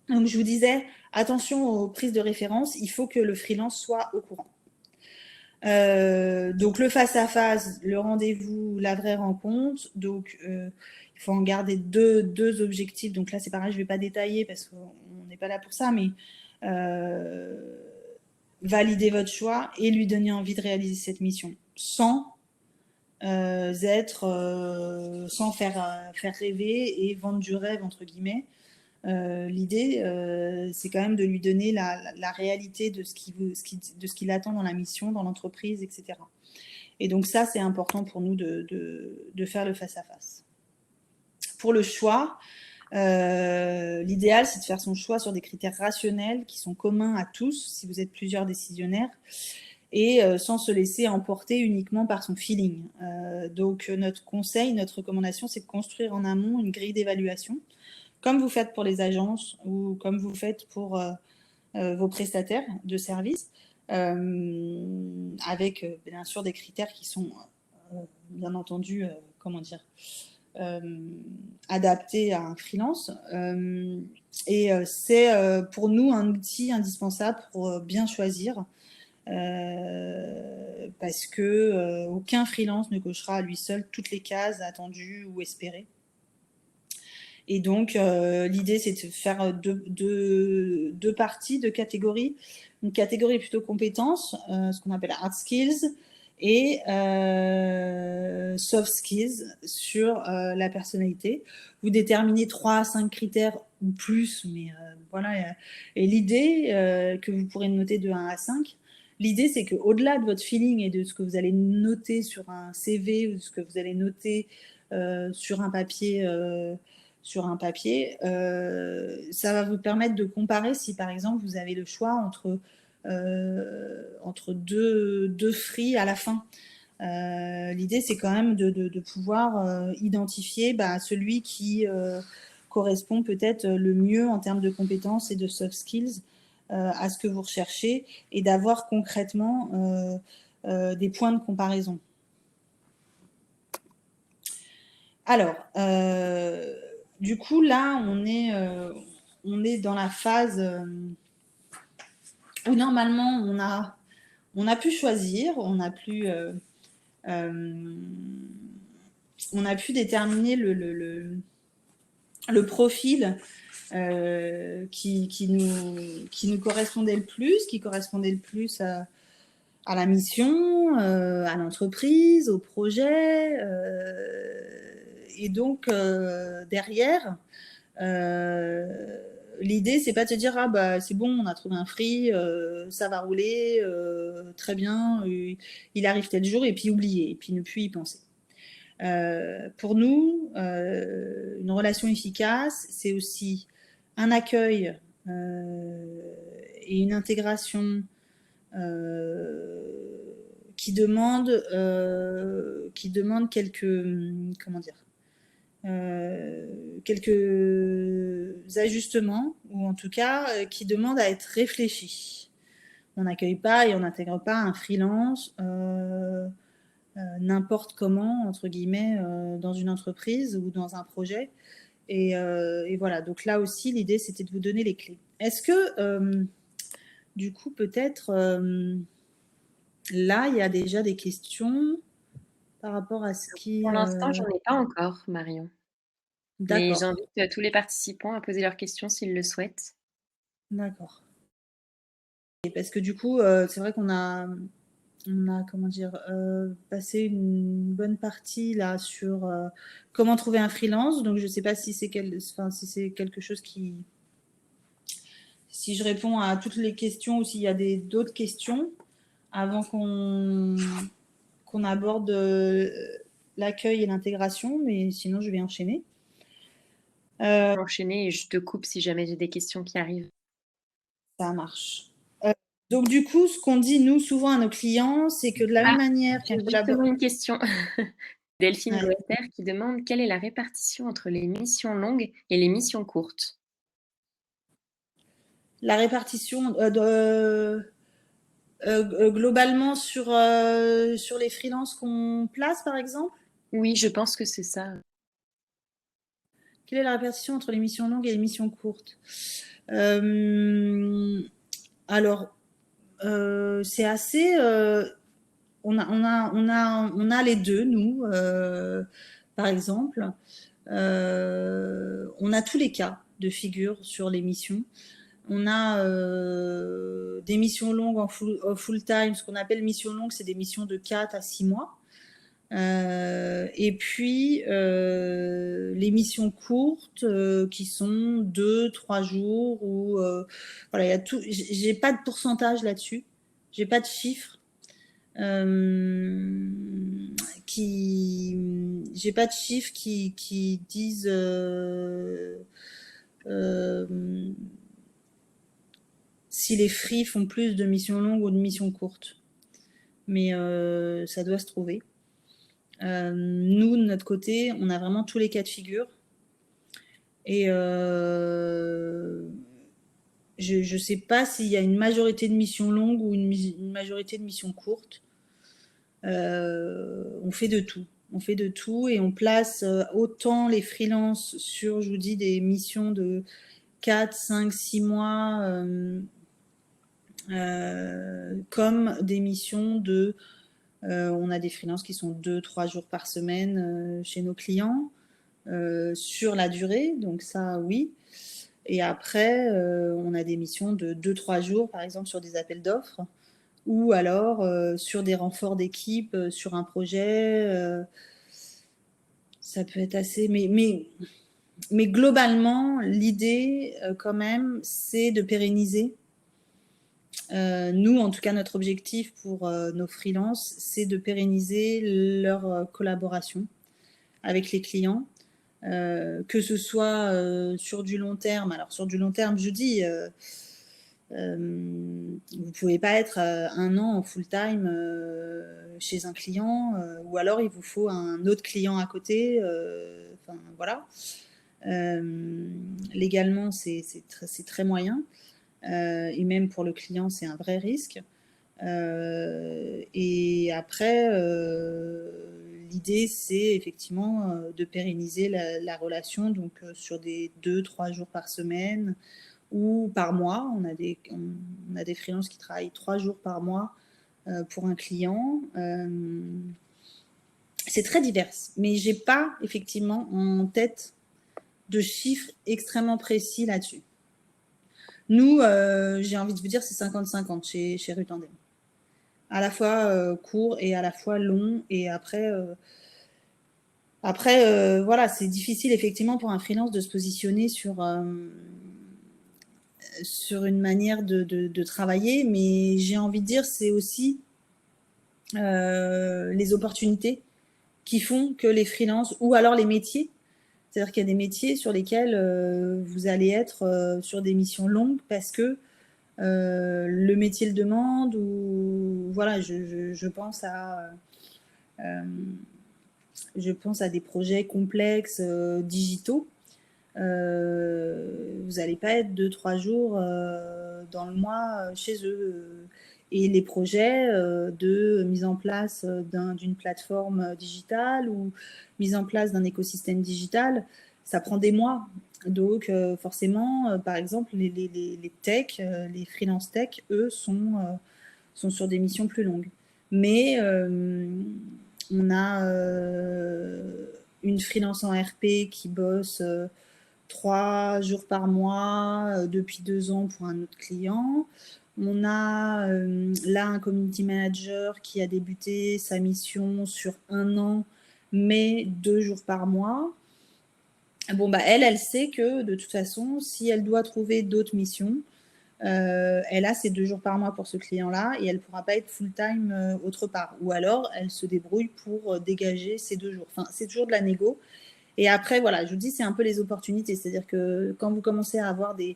Donc, je vous disais, attention aux prises de référence, il faut que le freelance soit au courant. Donc, le face-à-face, le rendez-vous, la vraie rencontre. Donc, il faut en garder deux objectifs. Donc là, c'est pareil, je ne vais pas détailler parce qu'on n'est pas là pour ça, mais valider votre choix et lui donner envie de réaliser cette mission sans sans faire rêver et vendre du rêve, entre guillemets. L'idée, c'est quand même de lui donner la réalité de ce qu'il attend dans la mission, dans l'entreprise, etc. Et donc ça, c'est important pour nous de faire le face-à-face. Pour le choix, l'idéal, c'est de faire son choix sur des critères rationnels qui sont communs à tous, si vous êtes plusieurs décisionnaires, et sans se laisser emporter uniquement par son feeling. Donc notre conseil, notre recommandation, c'est de construire en amont une grille d'évaluation, comme vous faites pour les agences ou comme vous faites pour vos prestataires de services, avec bien sûr des critères qui sont bien entendu, comment dire, adaptés à un freelance. Et c'est pour nous un outil indispensable pour bien choisir, parce que aucun freelance ne cochera à lui seul toutes les cases attendues ou espérées. Et donc, l'idée, c'est de faire deux parties, deux catégories. Une catégorie plutôt compétences, ce qu'on appelle hard skills, et soft skills sur la personnalité. Vous déterminez 3 à 5 critères ou plus, mais voilà. Et l'idée, que vous pourrez noter de 1 à 5, l'idée, c'est qu'au-delà de votre feeling et de ce que vous allez noter sur un CV ou de ce que vous allez noter sur un papier, ça va vous permettre de comparer si, par exemple, vous avez le choix entre deux fruits à la fin. L'idée, c'est quand même de pouvoir identifier celui qui correspond peut-être le mieux en termes de compétences et de soft skills à ce que vous recherchez et d'avoir concrètement des points de comparaison. Alors, du coup, là, on est dans la phase où normalement on a pu choisir, on a pu déterminer le profil qui nous correspondait le plus, qui correspondait le plus à la mission, à l'entreprise, au projet. Et donc, derrière, l'idée, c'est pas de se dire ah bah c'est bon, on a trouvé un free, ça va rouler, très bien, il arrive tel jour et puis oublier, et puis ne plus y penser. Pour nous, une relation efficace, c'est aussi un accueil et une intégration qui demande quelques, comment dire, quelques ajustements, ou en tout cas qui demandent à être réfléchis. On n'accueille pas et on n'intègre pas un freelance n'importe comment, entre guillemets, dans une entreprise ou dans un projet. Et voilà, donc là aussi, l'idée, c'était de vous donner les clés. Est-ce que, du coup, peut-être, là, il y a déjà des questions par rapport à ce qui... Pour l'instant, j'en ai pas encore, Marion. Mais D'accord. j'invite tous les participants à poser leurs questions s'ils le souhaitent. D'accord. Et parce que du coup, c'est vrai qu'on a comment dire, passé une bonne partie là sur comment trouver un freelance. Donc, je ne sais pas si c'est si c'est quelque chose qui... Si je réponds à toutes les questions ou s'il y a d'autres questions avant qu'on aborde l'accueil et l'intégration, mais sinon, je vais enchaîner. Enchaîner et je te coupe si jamais j'ai des questions qui arrivent. Ça marche. Donc, du coup, ce qu'on dit, nous, souvent à nos clients, c'est que de la même manière J'ai qu'on collabore... justement une question. Delphine Ouais. Goester qui demande quelle est la répartition entre les missions longues et les missions courtes. La répartition globalement sur les freelances qu'on place, par exemple. Oui, je pense que c'est ça. Quelle est la répartition entre les missions longues et les missions courtes? Alors, c'est assez... on a les deux, nous, par exemple. On a tous les cas de figure sur les missions. On a des missions longues en full time. Ce qu'on appelle missions longues, c'est des missions de 4 à 6 mois. Et puis les missions courtes qui sont 2-3 jours, ou voilà, il y a tout. J'ai pas de pourcentage là-dessus, j'ai pas de chiffres. J'ai pas de chiffres qui disent si les free font plus de missions longues ou de missions courtes. mais ça doit se trouver. Nous, de notre côté, on a vraiment tous les cas de figure. Et je ne sais pas s'il y a une majorité de missions longues ou une majorité de missions courtes. On fait de tout. On fait de tout et on place autant les freelances sur, je vous dis, des missions de 4, 5, 6 mois, comme des missions de... on a des freelances qui sont 2-3 jours par semaine chez nos clients, sur la durée, donc ça, oui. Et après, on a des missions de 2-3 jours, par exemple, sur des appels d'offres, ou alors sur des renforts d'équipe, sur un projet. Ça peut être assez... Mais globalement, l'idée, quand même, c'est de pérenniser. Nous, en tout cas, notre objectif pour nos freelances, c'est de pérenniser leur collaboration avec les clients. Que ce soit sur du long terme. Alors, sur du long terme, je dis, vous ne pouvez pas être 1 an en full-time chez un client, ou alors il vous faut un autre client à côté. Enfin, voilà. Légalement, c'est très moyen. Et même pour le client, c'est un vrai risque. Et après, l'idée, c'est effectivement de pérenniser la relation, donc sur des 2-3 jours par semaine ou par mois. On a des freelances qui travaillent 3 jours par mois pour un client. C'est très divers, mais j'ai pas effectivement en tête de chiffres extrêmement précis là-dessus. Nous, j'ai envie de vous dire, c'est 50-50 chez Ruth Tandem. À la fois court et à la fois long. Et après, voilà, c'est difficile effectivement pour un freelance de se positionner sur une manière de travailler, mais j'ai envie de dire, c'est aussi les opportunités qui font que les freelances, ou alors les métiers, c'est-à-dire qu'il y a des métiers sur lesquels vous allez être sur des missions longues parce que le métier le demande, ou voilà, je pense à des projets complexes digitaux. Vous n'allez pas être 2-3 jours dans le mois chez eux. Et les projets de mise en place d'une plateforme digitale ou mise en place d'un écosystème digital, ça prend des mois. Donc forcément, par exemple, les tech, les freelance tech, eux, sont sur des missions plus longues. Mais on a une freelance en RP qui bosse 3 jours par mois depuis 2 ans pour un autre client. On a là un community manager qui a débuté sa mission sur 1 an, mais 2 jours par mois. Bon, bah, elle sait que de toute façon, si elle doit trouver d'autres missions, elle a ses 2 jours par mois pour ce client-là et elle ne pourra pas être full-time autre part. Ou alors, elle se débrouille pour dégager ces 2 jours. Enfin, c'est toujours de la négo. Et après, voilà, je vous dis, c'est un peu les opportunités. C'est-à-dire que quand vous commencez à avoir des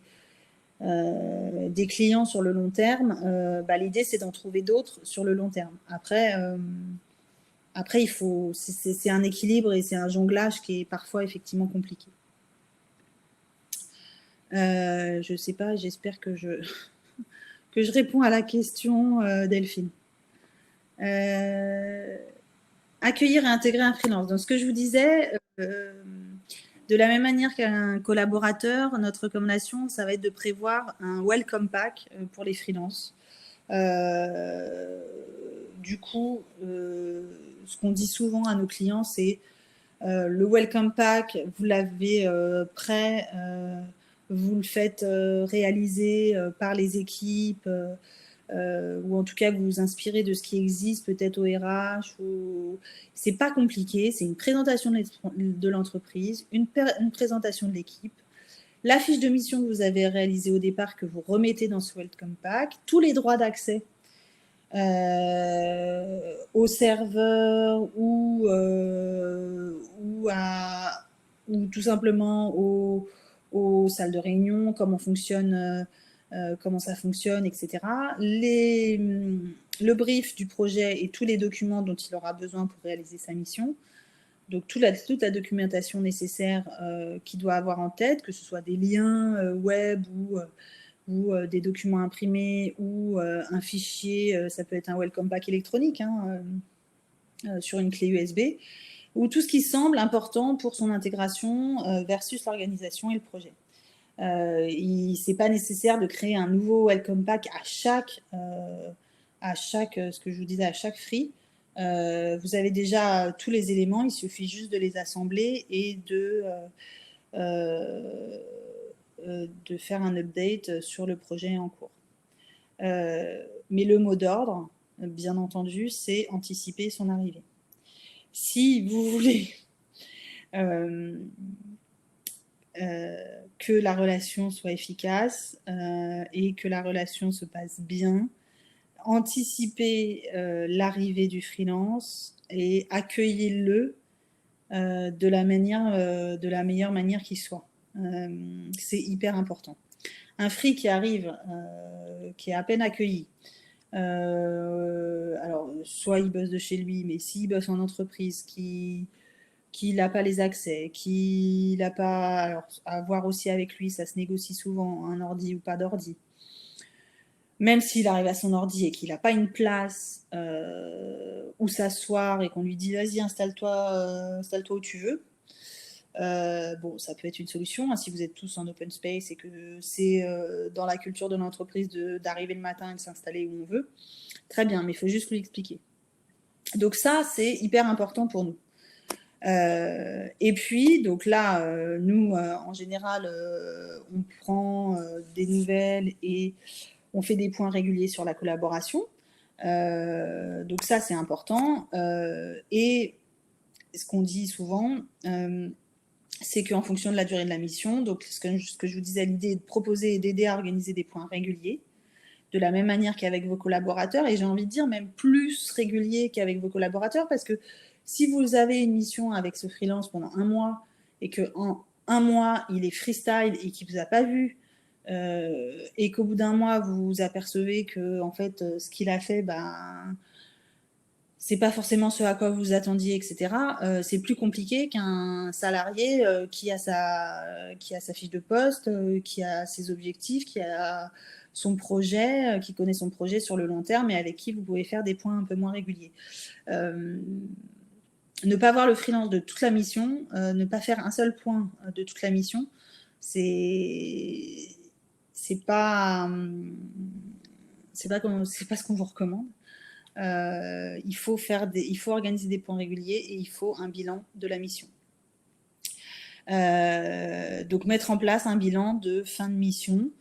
clients sur le long terme, bah, l'idée, c'est d'en trouver d'autres sur le long terme. Après, c'est un équilibre et c'est un jonglage qui est parfois effectivement compliqué. Je ne sais pas, j'espère que je réponds à la question, Delphine. Accueillir et intégrer un freelance. Donc, ce que je vous disais, de la même manière qu'un collaborateur, notre recommandation, ça va être de prévoir un welcome pack pour les freelances. Du coup, ce qu'on dit souvent à nos clients, c'est le welcome pack, vous l'avez prêt, vous le faites réaliser par les équipes, ou en tout cas vous vous inspirez de ce qui existe peut-être au RH. C'est pas compliqué, c'est une présentation de l'entreprise, une présentation de l'équipe, la fiche de mission que vous avez réalisée au départ que vous remettez dans ce welcome pack, tous les droits d'accès au serveur ou tout simplement aux salles de réunion, comment fonctionne comment ça fonctionne, etc. Le brief du projet et tous les documents dont il aura besoin pour réaliser sa mission. Donc toute la documentation nécessaire qu'il doit avoir en tête, que ce soit des liens web ou des documents imprimés ou un fichier, ça peut être un welcome pack électronique sur une clé USB, ou tout ce qui semble important pour son intégration versus l'organisation et le projet. C'est pas nécessaire de créer un nouveau welcome pack à chaque ce que je vous disais, à chaque free. Vous avez déjà tous les éléments, il suffit juste de les assembler et de faire un update sur le projet en cours. Mais le mot d'ordre, bien entendu, c'est anticiper son arrivée. Si vous voulez que la relation soit efficace et que la relation se passe bien, anticipez l'arrivée du freelance et accueillez-le de la meilleure manière qui soit. C'est hyper important. Un free qui arrive, qui est à peine accueilli, alors soit il bosse de chez lui, mais s'il bosse en entreprise, qui n'a pas les accès, qui n'a pas... Alors, à voir aussi avec lui, ça se négocie souvent, un ordi ou pas d'ordi. Même s'il arrive à son ordi et qu'il n'a pas une place où s'asseoir et qu'on lui dit « Vas-y, installe-toi où tu veux », bon, ça peut être une solution si vous êtes tous en open space et que c'est dans la culture de l'entreprise d'arriver le matin et de s'installer où on veut. Très bien, mais il faut juste lui expliquer. Donc ça, c'est hyper important pour nous. Et puis, donc là, nous, en général, on prend des nouvelles et on fait des points réguliers sur la collaboration. Donc ça, c'est important. Et ce qu'on dit souvent, c'est qu'en fonction de la durée de la mission, donc ce que je vous disais, l'idée est de proposer et d'aider à organiser des points réguliers, de la même manière qu'avec vos collaborateurs, et j'ai envie de dire même plus réguliers qu'avec vos collaborateurs, parce que si vous avez une mission avec ce freelance pendant 1 mois, et qu'en 1 mois, il est freestyle et qu'il ne vous a pas vu, et qu'au bout d'1 mois, vous vous apercevez que en fait, ce qu'il a fait, c'est pas forcément ce à quoi vous attendiez, etc. C'est plus compliqué qu'un salarié qui a sa fiche de poste, qui a ses objectifs, qui a son projet, qui connaît son projet sur le long terme et avec qui vous pouvez faire des points un peu moins réguliers. Ne pas voir le freelance de toute la mission, ne pas faire un seul point de toute la mission, c'est pas ce qu'on vous recommande. Il faut organiser des points réguliers et il faut un bilan de la mission. Donc mettre en place un bilan de fin de mission,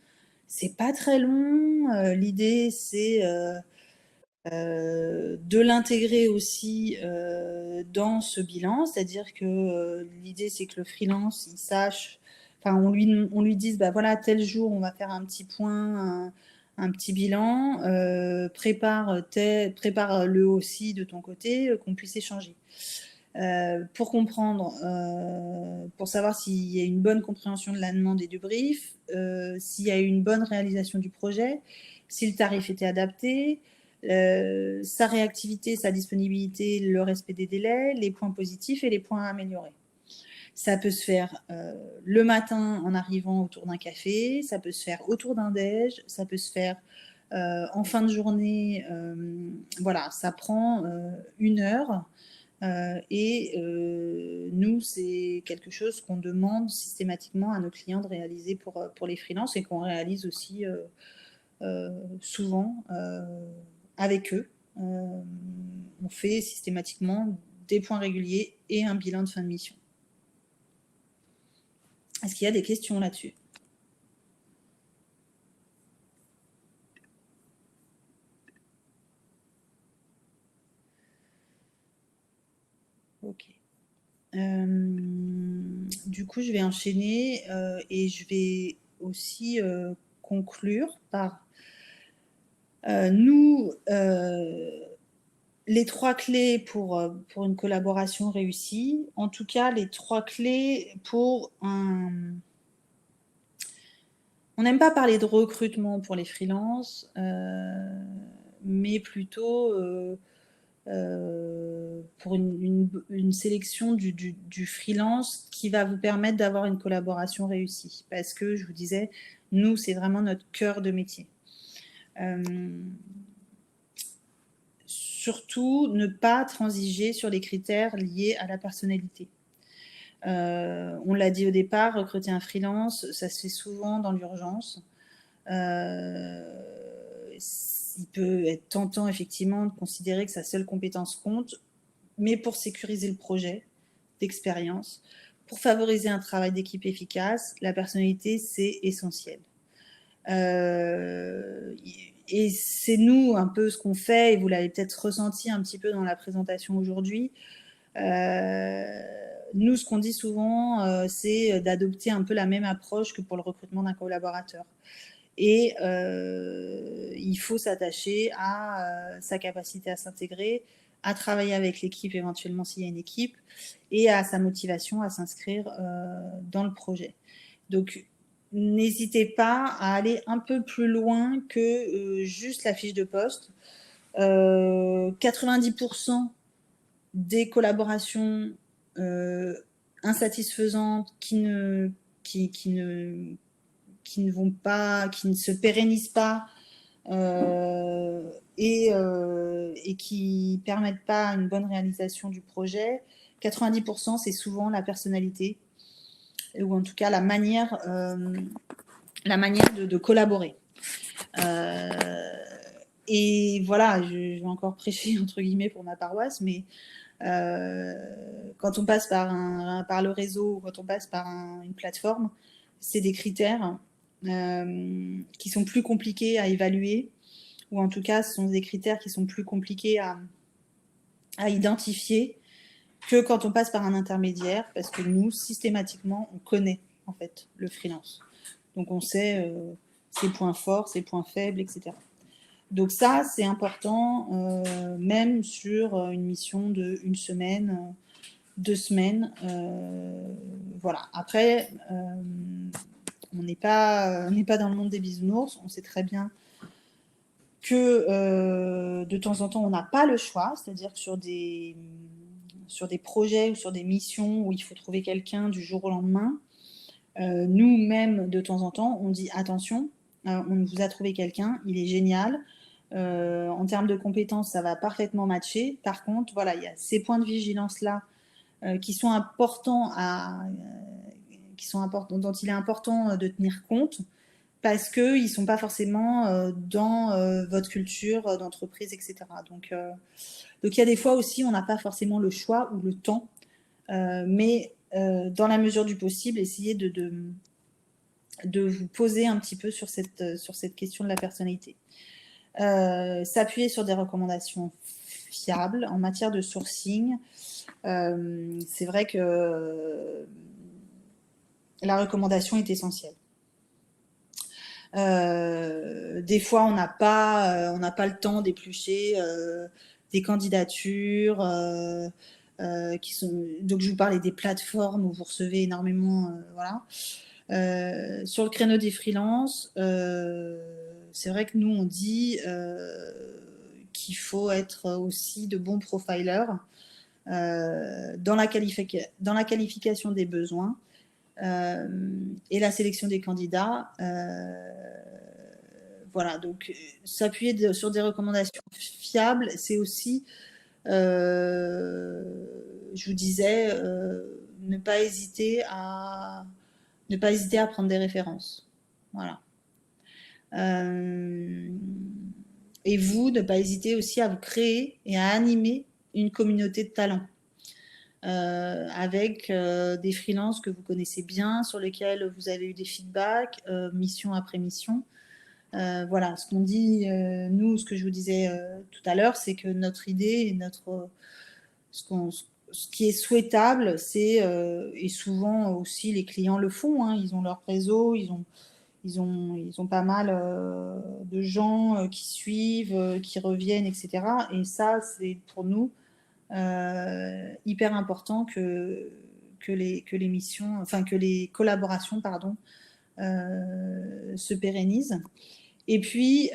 c'est pas très long. L'idée c'est de l'intégrer aussi dans ce bilan, c'est-à-dire que l'idée c'est que le freelance il sache, enfin on lui dise voilà, tel jour on va faire un petit point, un petit bilan, prépare-le aussi de ton côté, qu'on puisse échanger. Pour comprendre, pour savoir s'il y a une bonne compréhension de la demande et du brief, s'il y a eu une bonne réalisation du projet, si le tarif était adapté, sa réactivité, sa disponibilité, le respect des délais, les points positifs et les points à améliorer. Ça peut se faire le matin en arrivant autour d'un café, ça peut se faire autour d'un déj, ça peut se faire en fin de journée. Voilà, ça prend 1 heure. Nous, c'est quelque chose qu'on demande systématiquement à nos clients de réaliser pour les freelances et qu'on réalise aussi souvent avec eux. On fait systématiquement des points réguliers et un bilan de fin de mission. Est-ce qu'il y a des questions là-dessus ? Ok. Du coup, je vais enchaîner et je vais aussi conclure par nous, les 3 clés pour une collaboration réussie, en tout cas les 3 clés pour un On n'aime pas parler de recrutement pour les freelances, mais plutôt pour une sélection du freelance qui va vous permettre d'avoir une collaboration réussie. Parce que, je vous disais, nous, c'est vraiment notre cœur de métier. Surtout, ne pas transiger sur les critères liés à la personnalité. On l'a dit au départ, recruter un freelance, ça se fait souvent dans l'urgence. Il peut être tentant, effectivement, de considérer que sa seule compétence compte, mais pour sécuriser le projet d'expérience, pour favoriser un travail d'équipe efficace, la personnalité, c'est essentiel. Et c'est nous, un peu, ce qu'on fait, et vous l'avez peut-être ressenti un petit peu dans la présentation aujourd'hui. Nous, ce qu'on dit souvent, c'est d'adopter un peu la même approche que pour le recrutement d'un collaborateur. Et il faut s'attacher à sa capacité à s'intégrer, à travailler avec l'équipe éventuellement s'il y a une équipe, et à sa motivation à s'inscrire dans le projet. Donc, n'hésitez pas à aller un peu plus loin que juste la fiche de poste. 90% des collaborations insatisfaisantes qui ne vont pas, qui ne se pérennisent pas et qui permettent pas une bonne réalisation du projet. 90%, c'est souvent la personnalité, ou en tout cas la manière de collaborer. Et voilà, je vais encore prêcher entre guillemets pour ma paroisse, mais quand on passe par le réseau, ou quand on passe par une plateforme, c'est des critères qui sont plus compliqués à évaluer, ou en tout cas, ce sont des critères qui sont plus compliqués à identifier que quand on passe par un intermédiaire, parce que nous, systématiquement, on connaît en fait le freelance. Donc on sait ses points forts, ses points faibles, etc. Donc ça, c'est important, même sur une mission de 1 semaine, 2 semaines. Voilà. Après, on n'est pas dans le monde des bisounours. On sait très bien que de temps en temps, on n'a pas le choix. C'est-à-dire que sur des projets ou sur des missions où il faut trouver quelqu'un du jour au lendemain, nous-mêmes, de temps en temps, on dit attention, on vous a trouvé quelqu'un, il est génial. En termes de compétences, ça va parfaitement matcher. Par contre, voilà, il y a ces points de vigilance-là qui sont importants dont il est important de tenir compte, parce qu'ils ne sont pas forcément dans votre culture d'entreprise, etc. Donc, il y a des fois aussi, on n'a pas forcément le choix ou le temps, mais dans la mesure du possible, essayez de vous poser un petit peu sur cette question de la personnalité. S'appuyer sur des recommandations fiables en matière de sourcing. C'est vrai que la recommandation est essentielle. Des fois, on n'a pas le temps d'éplucher des candidatures qui sont. Donc, je vous parlais des plateformes où vous recevez énormément, voilà. Sur le créneau des freelances, c'est vrai que nous, on dit qu'il faut être aussi de bons profilers dans la qualification des besoins et la sélection des candidats. Voilà, donc s'appuyer sur des recommandations fiables, c'est aussi, je vous disais, ne pas hésiter à prendre des références. Voilà. Et vous, ne pas hésiter aussi à vous créer et à animer une communauté de talents avec des freelances que vous connaissez bien, sur lesquels vous avez eu des feedbacks, mission après mission. Voilà, ce qu'on dit, nous, ce que je vous disais tout à l'heure, c'est que notre idée et ce qui est souhaitable, c'est, et souvent aussi les clients le font, hein, ils ont leur réseau, ils ont pas mal de gens qui suivent, qui reviennent, etc. Et ça, c'est pour nous hyper important que les missions, enfin que les collaborations, pardon, se pérennise. Et puis,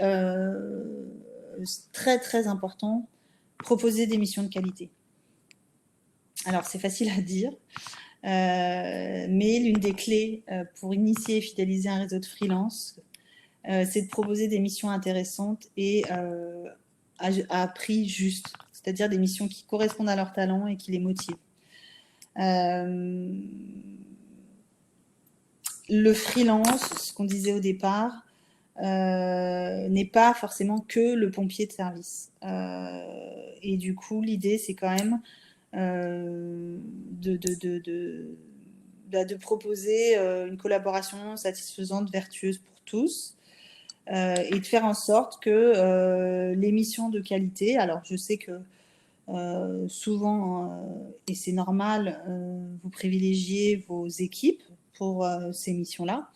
très très important, proposer des missions de qualité. Alors c'est facile à dire, mais l'une des clés pour initier et fidéliser un réseau de freelance, c'est de proposer des missions intéressantes et à prix juste, c'est-à-dire des missions qui correspondent à leurs talents et qui les motivent. Le freelance, ce qu'on disait au départ, n'est pas forcément que le pompier de service. Et du coup, l'idée, c'est quand même de proposer une collaboration satisfaisante, vertueuse pour tous, et de faire en sorte que les missions de qualité, alors je sais que souvent, et c'est normal, vous privilégiez vos équipes pour ces missions-là,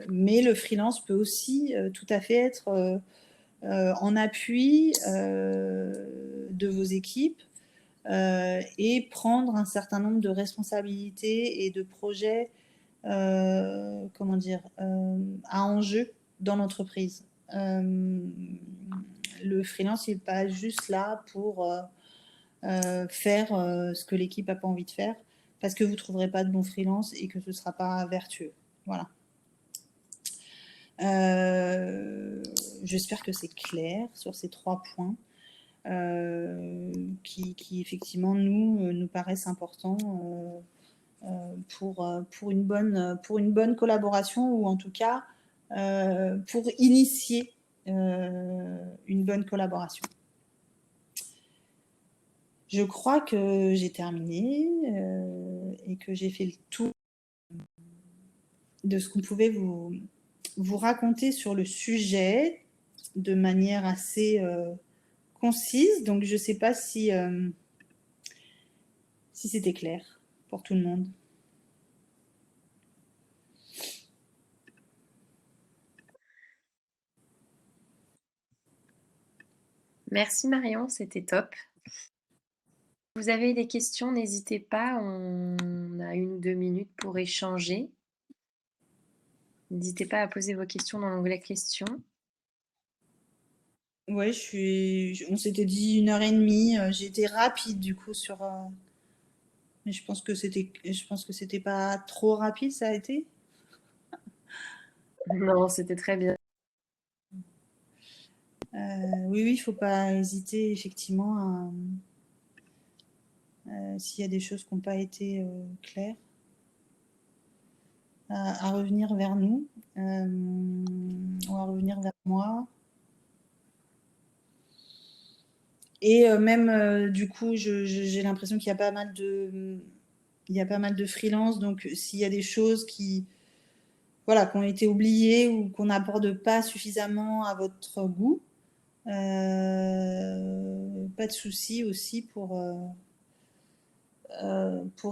mais le freelance peut aussi tout à fait être en appui de vos équipes et prendre un certain nombre de responsabilités et de projets comment dire, à enjeu dans l'entreprise. Le freelance, il n'est pas juste là pour faire ce que l'équipe n'a pas envie de faire, parce que vous ne trouverez pas de bon freelance et que ce ne sera pas vertueux. Voilà. J'espère que c'est clair sur ces 3 points qui effectivement nous paraissent importants pour une bonne collaboration, ou en tout cas pour initier une bonne collaboration. Je crois que j'ai terminé et que j'ai fait le tour de ce qu'on pouvait vous raconter sur le sujet de manière assez concise. Donc, je ne sais pas si c'était clair pour tout le monde. Merci Marion, c'était top. Si vous avez des questions, n'hésitez pas, on a 1 ou 2 minutes pour échanger. N'hésitez pas à poser vos questions dans l'onglet questions. Ouais, on s'était dit 1h30. J'ai été rapide du coup sur. Mais je pense que c'était pas trop rapide, ça a été. Non, c'était très bien. Oui, il ne faut pas hésiter effectivement s'il y a des choses qui n'ont pas été claires, à revenir vers nous ou à revenir vers moi. Et même du coup, j'ai l'impression qu'il y a pas mal de freelance, donc s'il y a des choses qui ont été oubliées ou qu'on n'aborde pas suffisamment à votre goût, pas de souci aussi pour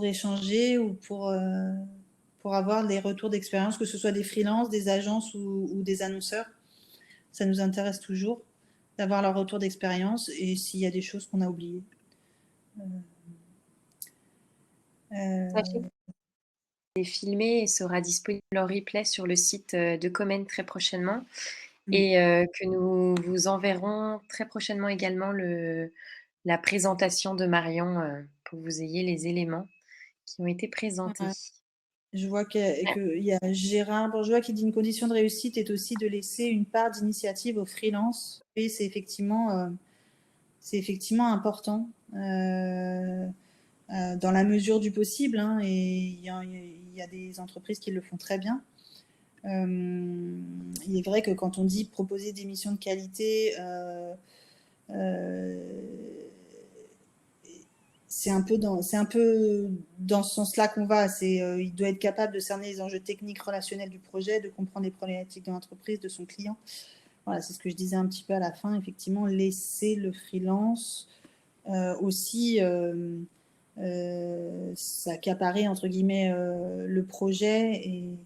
échanger ou pour avoir des retours d'expérience, que ce soit des freelances, des agences ou des annonceurs. Ça nous intéresse toujours d'avoir leur retour d'expérience et s'il y a des choses qu'on a oubliées. Sachez que c'est filmé et sera disponible en replay sur le site de Comen très prochainement. Et que nous vous enverrons très prochainement également la présentation de Marion pour que vous ayez les éléments qui ont été présentés. Ouais. Je vois qu'il y a Gérard Bourgeois qui dit une condition de réussite est aussi de laisser une part d'initiative aux freelances. Et c'est effectivement important dans la mesure du possible. Hein, et il y a des entreprises qui le font très bien. Il est vrai que quand on dit proposer des missions de qualité, c'est un peu dans ce sens-là qu'on va. Il doit être capable de cerner les enjeux techniques relationnels du projet, de comprendre les problématiques de l'entreprise, de son client. Voilà, c'est ce que je disais un petit peu à la fin. Effectivement, laisser le freelance aussi s'accaparer, entre guillemets, le projet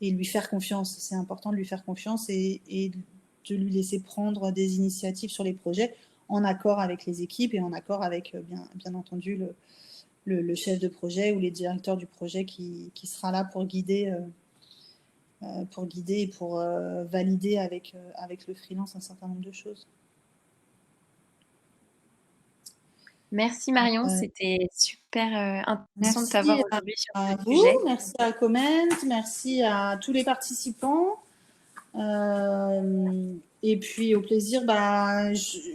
et lui faire confiance. C'est important de lui faire confiance et de lui laisser prendre des initiatives sur les projets en accord avec les équipes et en accord avec, bien entendu, le chef de projet ou les directeurs du projet qui sera là pour guider pour guider et pour valider avec le freelance un certain nombre de choses. Merci Marion, c'était super intéressant de t'avoir Merci aujourd'hui sur ce à vous, sujet. merci à Comment, merci à tous les participants. Et puis au plaisir,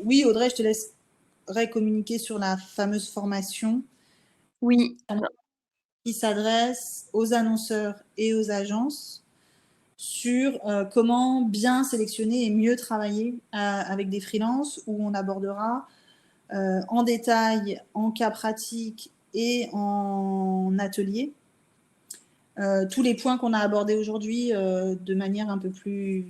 oui Audrey, je te laisserai communiquer sur la fameuse formation Oui. qui s'adresse aux annonceurs et aux agences sur comment bien sélectionner et mieux travailler avec des freelances, où on abordera en détail, en cas pratique et en atelier, tous les points qu'on a abordés aujourd'hui de manière un peu plus,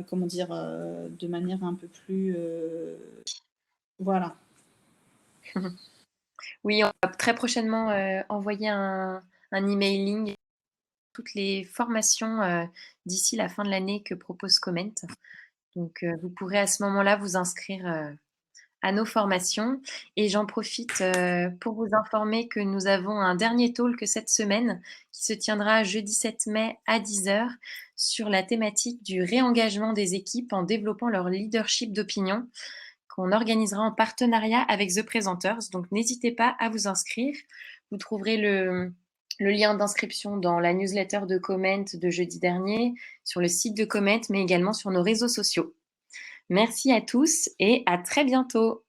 comment dire, de manière un peu plus, voilà. Oui, on va très prochainement envoyer un emailing toutes les formations d'ici la fin de l'année que propose Comment. Donc, vous pourrez à ce moment-là vous inscrire à nos formations. Et j'en profite pour vous informer que nous avons un dernier talk cette semaine qui se tiendra jeudi 7 mai à 10h sur la thématique du réengagement des équipes en développant leur leadership d'opinion, qu'on organisera en partenariat avec The Presenters. Donc, n'hésitez pas à vous inscrire. Vous trouverez le lien d'inscription dans la newsletter de Comment de jeudi dernier, sur le site de Comment, mais également sur nos réseaux sociaux. Merci à tous et à très bientôt.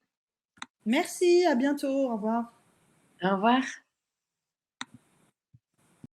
Merci, à bientôt, au revoir. Au revoir.